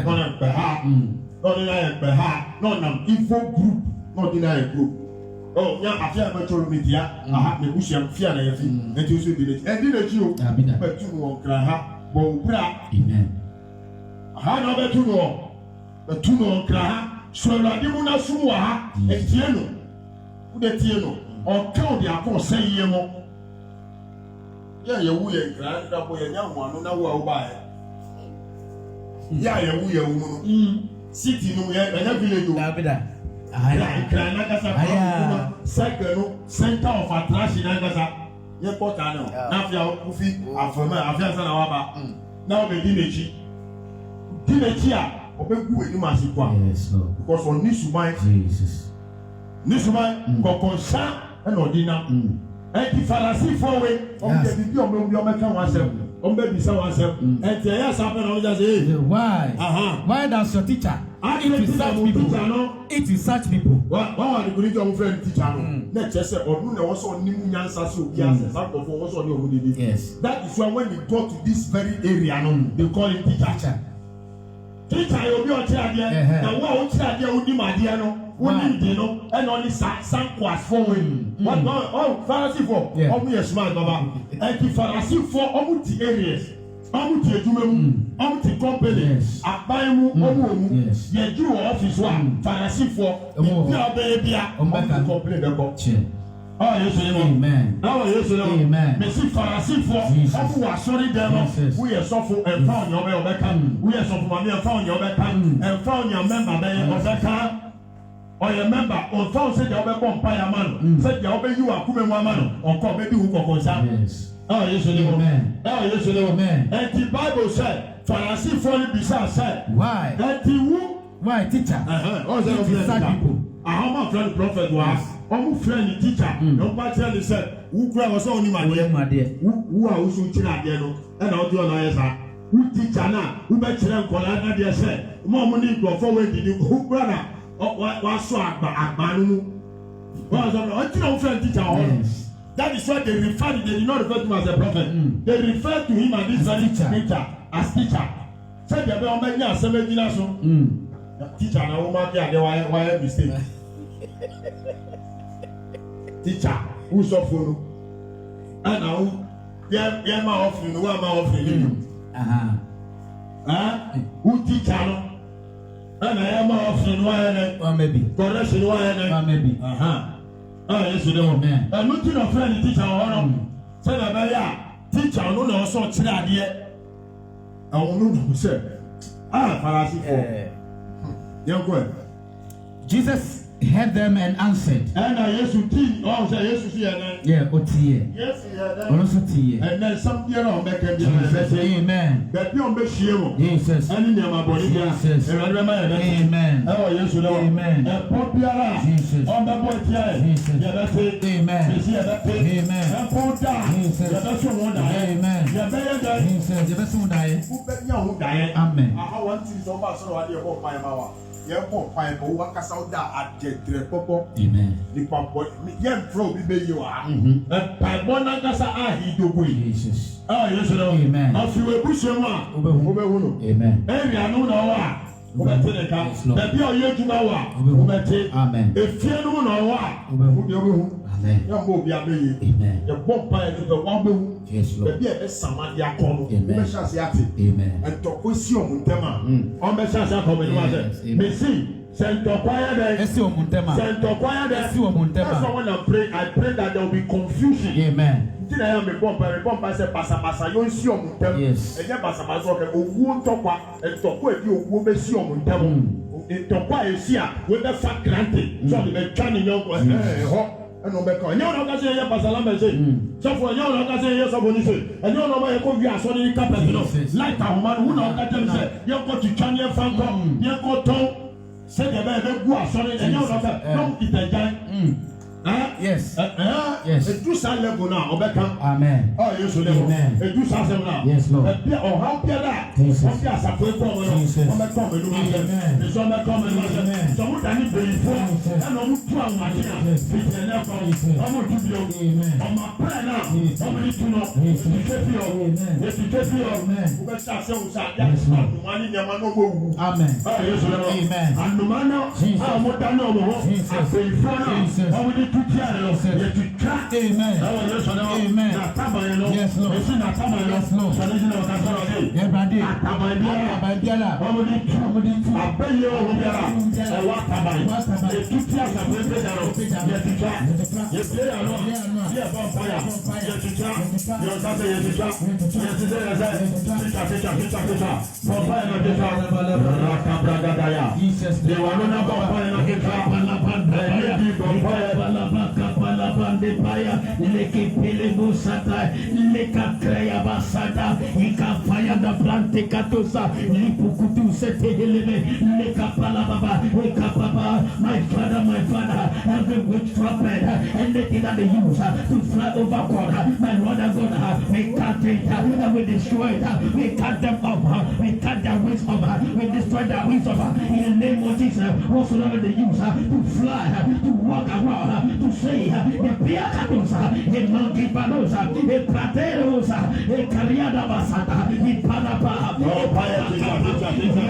Not behalf. Not deny behalf. Not an evil group. Not deny group. Oh, yeah, I feel much of media. I have the bush and fear and you should be it. And did you? But you won't cry. Amen. I had no better to know. But to know cry. So I didn't want to know. And Tiano. Who the Tiano? Or count the apple say ye more. Yeah, you will cry that boy and young one, no one buy. Yeah, you will. City no yet, and every little. Center of attraction ye pota no na fia ofi afoma afia sana waba na obedi nechi a obegu eni masikwa yes Lord because on nisuman Jesus nisuman kokonsa and odina enti Pharisee for we on the bibi omeka wasem ombe bisa wasem enti ya sabe na oja say why why does your teacher it is such people. It is such people. One of the good young friend teacher. Let's just say, or no, also new answers to be answers. Yes. That is why when we go to this very area, they call it teacher. Teacher, you'll be on chair. Now, what chair there would be my dear? No, and only sank was forward. What? Oh, Pharisee for. Oh, me a smart Baba. And the Pharisee for all the areas. Amuti edumemu, amuti company, abayemu, omuomu, yeju office one, Pharisee for, na bebia, amuti complain debo. Oh yes, amen. Oh yes, amen. Me see Pharisee for, omu wa sorry demo. We are suffer and found your obeka. We are suffer mami and found your obeka. And found your member be obeka. Or your member, or found said your obeka umpire man. Said your obeka you are kume man. Or come maybe who konsa. Yes. Oh yes, amen. Oh yes, amen. And the Bible said, Pharisee for the bizarre said, why? And the who? Why teacher? Oh, the people. How my friend prophet was. Oh, friend teacher. No matter they said, who was only my dear. Who are also children, and all the others are. Who teacher now? Who bet them Colana dear said, more money go forward. Who brother? Oh, what so Akbanu? Was a friend teacher. That is why they refer. They did not refer to him as a prophet. They refer to him as this very teacher, as teacher. Say the boy make na 7 years so. Teacher na woman dey there why mistake. Teacher who so follow. And now yeah ma offering no ma offering. Who teacher no? And I am offering why maybe. Correction why maybe. Oh yes, you know, man. And looking at friend teacher or say that teacher no na also kyerɛ adeɛ ɛwɔ no no sɛ Pharisee yɛnkɔ Jesus heard them and answered. ɛna Yesu ti ɔn sɛ Yesu si yɛ nɛ Yeah, otie. Yesu yɛ nɛ Also tie. ɛnɛ nsɛm biara a ɔbɛka biara ɛbɛsɛ Amen. baabi a ɔbɛhyia mu Jesus. ɛne nneɛma bɔne biara Jesus. Awurade bɛma yɛ bɛte Amen. ɛwɔ Yesu dɛ Amen. ɛpɔ biara a Jesus. ɔbɛbɔ atia yɛ Jesus. yɛbɛte Amen. bɛsi yɛbɛte Amen. ɛpɔ da Jesus. yɛbɛso ho daeɛ Amen. yɛbɛyɛ daeɛ Jesus. Yɛbɛso daeɛ. wobɛnya ho daeɛ Amen. aha wanti sɛ ɔba sɔrɔ wade yɛbɔ mpaeɛ ma wa yɛbɔ mpaeɛ ma wo wakasa wo da agyɛtrɛ pɔpɔ Amen. nipa bɔ yɛmfrɛ obi bɛyie wɔ ha mpaebɔ nankasa ahidogo yi Jesus. Yesu dɛ Amen. afi w'abusua mu a Wobɛhu. wobɛhu no Amen. ɛnuanom na ɔwɔ a wobɛte ne ka Yes, Lord. baabi a ɔyɛ adwuma wɔ a Wobɛhu. wobɛte Amen. efie no mu na ɔwɔ a Wobɛhu. wodeɛ wobɛhu Amen. yɛmmɔ obi abɛyie Amen. yɛbɔ mpaeɛ no bɛ wɔbɛhu Yes, Lord. baabi a ɛbɛsamade akɔ no Amen. wobɛhyɛ ase ate Amen. ntɔkwa si ɔmo ntɛm a ɔmbɛhyɛ ase akɔ ɔmo anim Yes, asɛ amen. mesi sɛ ntɔkwa yɛ dɛ Esi omu ntɛm a. sɛ ntɔkwa yɛ dɛ Esi omu ntɛm that's why a. when I pray that there will be confusion Amen. nti na yɛ mebɔ mpa sɛ basabasa yɛ nsi ɔmo ntɛm Yes. ɛnyɛ basabasa ɔkɛ owuo ntɔkwa ntɔkwa edi owuo bɛsi ɔmo ntɛm ntɔkwa a esi a wɔbɛfa grante sɛ ɔde bɛtwa ne nyɔnko ɛhɔ ɛna ɔbɛka ɛnyɛ wɔn ɔka sɛ yɛ basalama ɛsɛ sɔfo ɛnyɛ wɔn ɔka sɛ yɛ sɔfo ni sɛ ɛnyɛ wɔn ɔma yɛ kɔ wi asɔre ni kapɛt no light ahoma no wuna ɔka kyɛm sɛ yɛkɔ twitwa ne yɛfa nkɔ yɛkɔ tɔn sɛdeɛ bɛyɛ bɛgu asɔre ɛnyɛ wɔn ɔka dɔm kita gyan Yes. Yes. Edu saa level na ɔbɛka. Amen. Yesu level. Amen. Edu saa sɛm na. Yes, Lord. Ɛbi ɔhaw biara. Jesus. Ɔbi asafo ekɔ ɔmo no. Jesus. Ɔbɛka ɔmo enum asɛ. Amen. Esu ɔbɛka ɔmo enum asɛ. Amen. Sɔmu dani bɛyifo. Jesus. Ɛna ɔmo tu ahoɔden a. Jesus. Fitiri ɛnɛ kɔ. Jesus. Ɔmo tu bi o. Amen. Ɔmo apɛrɛ na. Jesus. Ɔmo ni tu no. Jesus. Etike fi o. Amen. Etike fi o. Amen. Wobɛhyɛ ase wusa. Yes, Lord. Anuma ni nneɛma na ɔmo wu. Amen. Yesu level. Amen. Anuma na. Jesus. A ɔmo dani ɔmo ho. Jesus. Afɛyifo na. Jesus. Ɔmo ni tu tia no. Jesus. Yɛtwitwa. Amen. Amen. Yes, Lord. Yes, Lord. Everybody. Ababiara. Omudi. Abayo obiara. Ewa taban. Etuti asafo epejaro. Yɛtwitwa. Yɛpere ano. Yɛbɔ mpaya. Yɛtwitwa. Yɛsase yɛtwitwa. Yɛsise yɛsɛ. Tita. Mpaya na tita. Rakabragadaya. Dewano na mpaya na tita. Ɛyɛdi mpaya. Balabande paya, leke pele musata, leka kreya basata, ika paya da plante katosa, lipukutu sete helele, leka palababa, eka papa, my father, every witch trumpet, anything that they use to fly over God, my Lord and God, we cut it, and we destroy it, we cut them off, we cut their wings off, we destroy their wings off, in the name of Jesus, whatsoever they use to fly, to walk around, to say, the piacatosa, the monkey panosa, the praterosa, the cariada basata, the panapa, Oh, paya,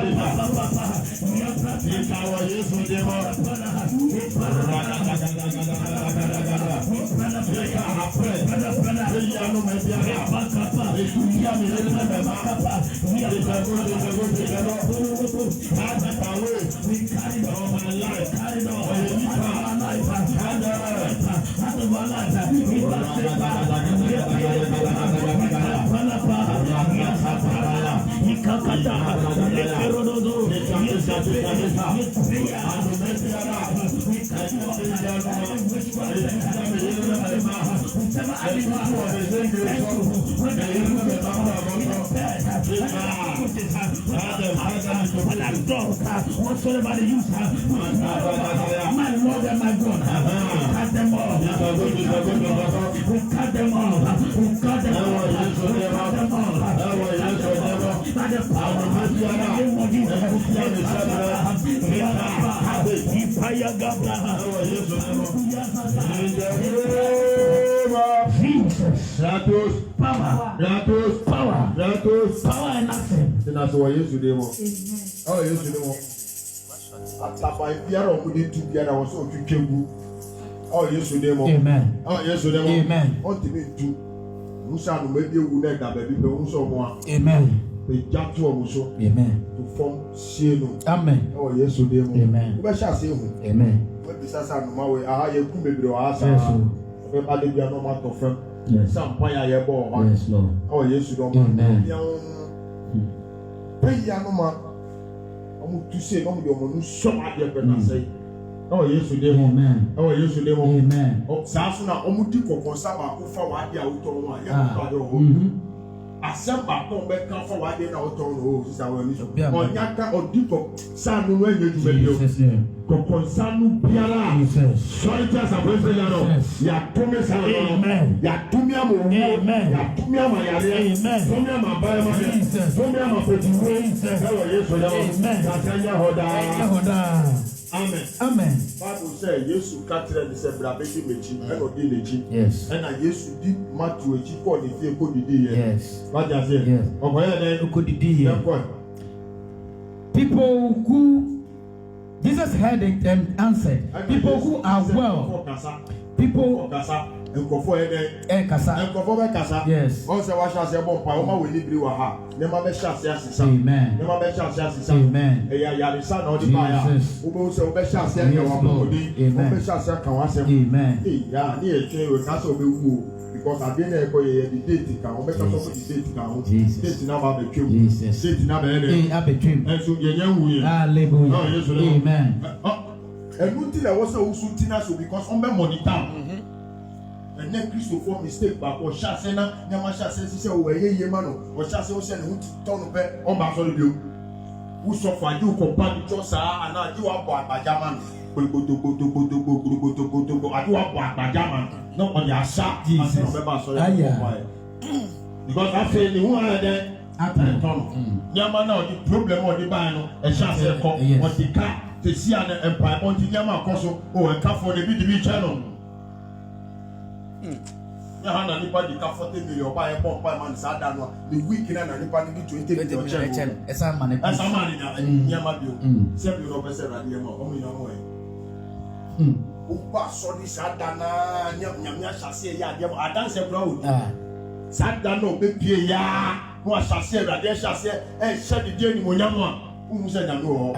whatsoever they use, my Lord and my God, cut them all. We cut them all. We cut them all. We cut them all. By the power of the name of Jesus. Power and nothing. That's what you should do. Oh, you should do. Ataba biara ɔmudi tu biara wɔn so otwitwa gu. Oh, you should do. Amen. Oh, you should do. Amen. Ɔntumi tu. Musa no maybe ewu na ɛda baabi pɛ nso ɔmo a. Amen. Pɛgya to ɔmo so. Amen. To form sie no. Amen. Oh, you should do. Amen. Wobɛhyɛ ase ehu. Amen. Wobɛbisa sa anoma wei aha yɛ ku bebree wɔ ha Yes, saa. Lord. Ɔbɛba de bia na ɔmo atɔ fam. Yes. Some point I have bought. Yes, Lord. Oh, yes, you don't. Amen. Pay Yanoma. To say, no, you so much better say. Oh, yes, you did. Amen. Oh, yes, you did. Amen. Oh, Sasuna, Omutiko, Consaba, who for what they are out Assemble come back for what they are out on. Is our mission. Or Yaka or Diko, Sanu, when you do. Consanu Piala. Sorry, just a president. Yatumis, amen. Yatumiam, amen. Yatumiam, amen. Somiam, Bayama, Somiam, Amen. Amen. Amen. Bible says, Jesus Catherine is a Brabeti Mechi, and Odin. Yes. And I Jesus did Matthew a chief on the fear could be. Yes. What does it? Yes. Or where they could be. People who Jesus heard it and answered. People who are well. People and go for a Kasa. and go for a Kasa. Yes. Also, I shall say, Poma will live you. Never shall say, Amen. Never shall say, Amen. A Yarison or the buyer. Who will say, shall say, Amen. Shall say, Amen. Yeah, near a castle will. Because I didn't echo the date count, make us off the date count. Date now have a tune. Jesus. Date now have a tune. And so you're young. Hallelujah. Amen. And one thing I was also Tina, because on my money down. And then Christopher mistake back or Shasena, Yamasha says, oh, a yemano, or Shasena said, who turn of it on my sort of you. Who suffer you compared to Josa, and now you are bought by German. I do a black by German, not on your shop, Jesus. Because I feel the one there at the tunnel. Yamano, the problem or the bino, a chance of the car, the Siana Empire, on the Yama Coso, or a car for the BDB channel. Yahana anybody can 40 million buy a bomb by man, Sadano, the weekend and anybody need to take your channel. As a man in Yamabio, 7 years old, and Yama, only no way. Upa so this Adana, Yamia shall say, ya, I dance a road. Sadano, baby, ya, who shall say that they shall say, and shed the journey when Yama, who said, I know.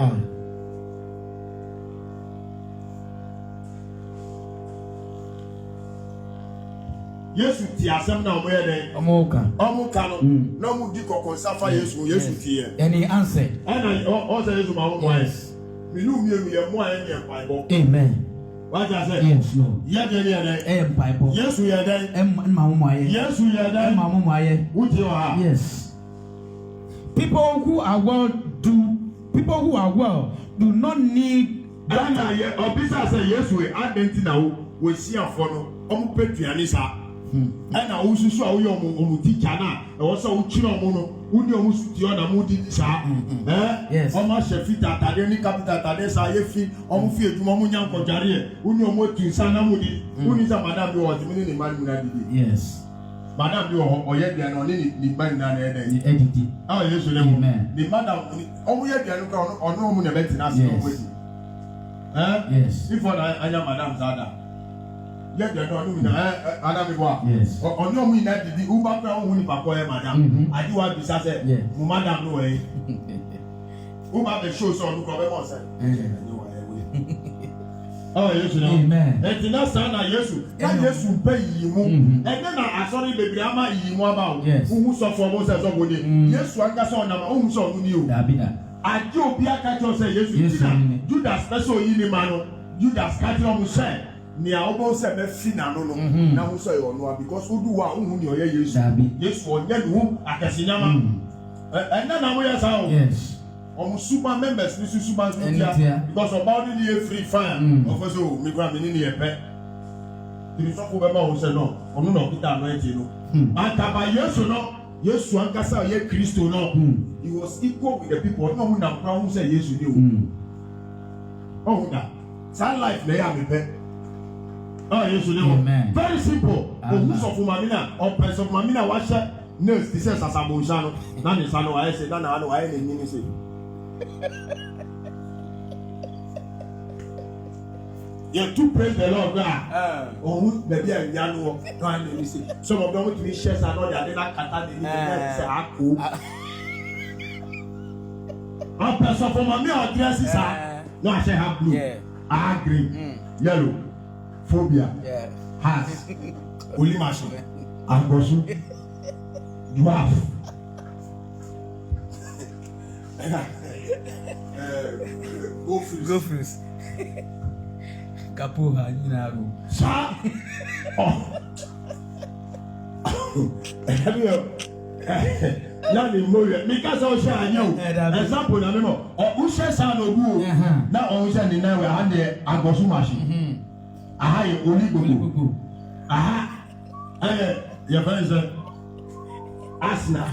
Yes, with the assembly now where they Omuka no mu di konsafa Yesu Yesu tie and he answered and I also Yesu ma won wise me nu mi mo an ye Bible amen what I say yes no ye dey Bible Yesu ye dey ma mo aye Yesu ye dey ma mo aye wuti wa yes people who are well do not need that ye obisa say Yesu e adenti na wo si afo no omu petuane sa and I also saw your teacher now. I also children, who knew to your Namudi, yes, almost a fit at any capital that is I feel almost feel to Mamuyan Kojaria, who knew more to Sanamudi, who is a madame you are the minute man. Yes, madame you or yet they are not any man than editing. Oh, yes, amen. The madam, oh, yet they are on no moon event in us. Yes, if I am Madame Zada. Yes. On your winner, the Uber crown, madam. I do want to say, madam, no way. Uber the show so look over once. Oh, yes, amen. And the last time I yes, will pay you. And then I sorry, baby, I'm about who saw for most as a woody. Yes, one got on our own song, you. I do be a catcher say, yes, Judas, special in man, Judas, catcher on say. Ni almost a fina no now so you know because who do what who your yes yes for you akasinama and then we are yes almost super members this is super because about the free fire of so me gra me ni e pe tiri so ko be ma wo se no onu no kita no enti no akaba yesu no yesu ankasa ye Kristo no he was equal with the people no who na kra who say yesu ni o that sad life na ya me pe. Oh, yes, you know. Very simple. Who's of Mamina or Prince of Mamina watch nurse, this is Sasabushano. None is I say, none I know I didn't say. You're too praise the Lord, God. Oh, maybe I'm young. Some of them want to be shares and all that. They're not Catani. I'm Prince of Mamina dresses. No, I say have blue. I green, yellow. Phobia, has, only machine, Agosu. Dwarf. Go first. Kapoha, you know. Sa. Oh. Na ni mo ye mi ka so sha anya o example na me mo o she sa na ogu o na o she ni na we ha de Agosu machine aha ye oli gogo aha ye fa is Arsenal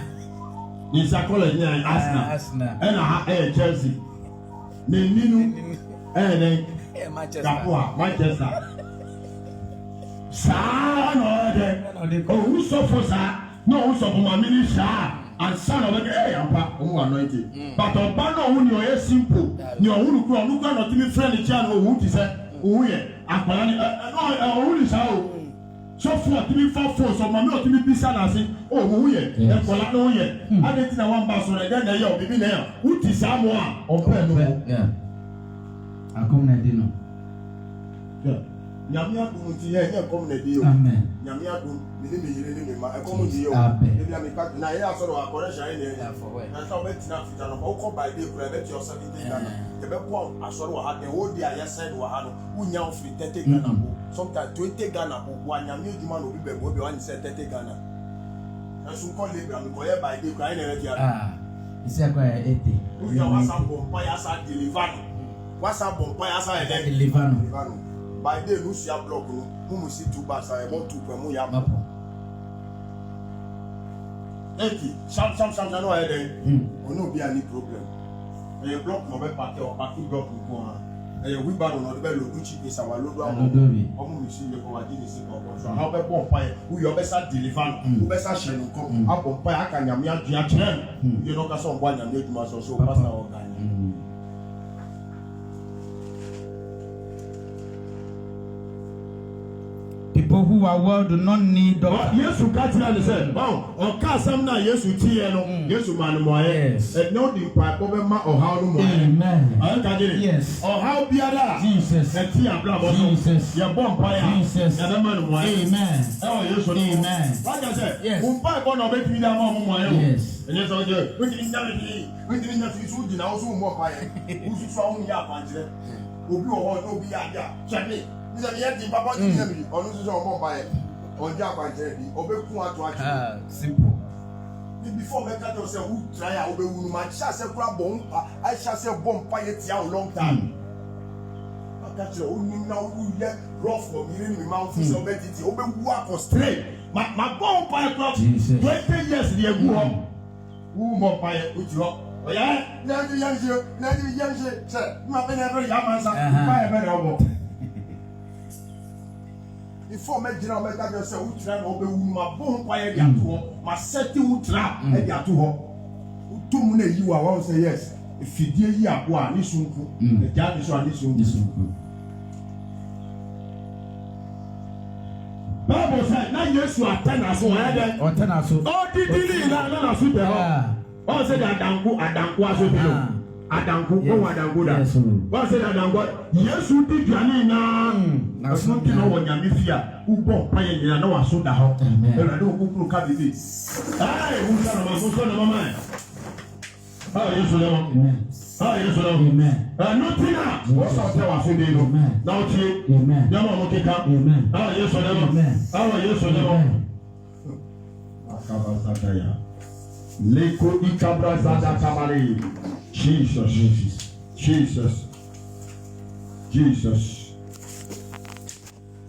ni sa college ni Arsenal and aha Chelsea ni ninu then Manchester sa no de o who so for sa no who so for my ministry and son of a yampa who anointed but oba no who ni o simple ni o who kuro no not me friend channel who ti say who ye akwara ni no who ni sa o so for me for so ma me o ti me bisa na say o who ye e kola no ye adeti na wan ba so na ga na ye o bibi na ya who ti sa mo a o pe no Yeah. Akom na di no. Yeah. Nyame adum ti ye nye kom na di yo. Amen. Nyame adum mi ni yire ni ma e kom di yo. Amen. Ebi ami ka na ye asoro akore sha ni Yeah, for where? na so be tina fita no ko by day kura be ti o 70 Ghana. Ye be po asoro wa ha the whole day aye side wa ha no unya o free 30 Ghana ko. Sometimes 20 Ghana ko wa nyame eduma no bi be go be wan say 30 Ghana. Na so ko le bra mi ko ye by day kura na re dia. Isi akwa 80. Uya wasa bompa ya sa deliver no. Wasa bompa ya sa e Deliver no. By day no see a block no mu see 2 bars I want to pemu ya Mapo. eki sam na no e den ono bi any problem e block no be party or party block nko ha e wheelbarrow no be load cheap is our load am omo mi see le ko wa di ni se ko so how be bompa e who your best deliver no be sa share no ko a bompa ya ka nyame adua kire you know ka so mbo nyame aduma so pastor organ. People who are well do not need doctor. Yesu katira le say wow o ka sam na Yesu tie no Yesu man mo aye e no di pa ko be ma o ha no mo Amen. aye ka jere Yes. o ha biara Jesus. e ti abla bo so Jesus. ye bo mpa ya Jesus. ya na man mo aye Amen. e o Yesu no Amen. what you say Yes. mpa ko no be ti da ma mo aye Yes. ene so je we ti nya ni we ti nya fi su di na o so mo pa ye u su so ahun ya pa jire obi o ho no bi ya ja chebe ni se ye ti papa ti nya mi onu su so mo pa ye onja kwanje bi obekun atu atu Simple. before me ka say who try a obewunu ma sha say kura bon I sha say bomb pa ye tia long time aka tire onu na wu ye rough for me ni ma fu say obetiti obewu akọ straight ma bomb pa ye kura 20 years the egu ho wu mo pa ye uti ho oya na di yanse say ma be na be ya ma sa pa ye be na obo before me jina me ka say who try na obewunu ma bomb pa ye dia to ho ma seti who trap e dia to ho utum na yi wa wa say yes efidie yi apo a ni sunku e ja ni so ani sunku Bible say na Yesu atena so ya de Otena so. o didili na so be ho o say adanku aso bi lo adanku o adanku da o say adanku Yesu di duane na so ti no wo nyame fia ubo pa ye nyina na wa so da ho e ra do kukuru ka bibi ai hu sa na mama ah Yesu le mo ah Yesu le mo no tina o so te wa so de no na o ti ya mo mo keka ah Yesu le mo ah Yesu le mo akaba sataya leko ikabra zada kamari Jesus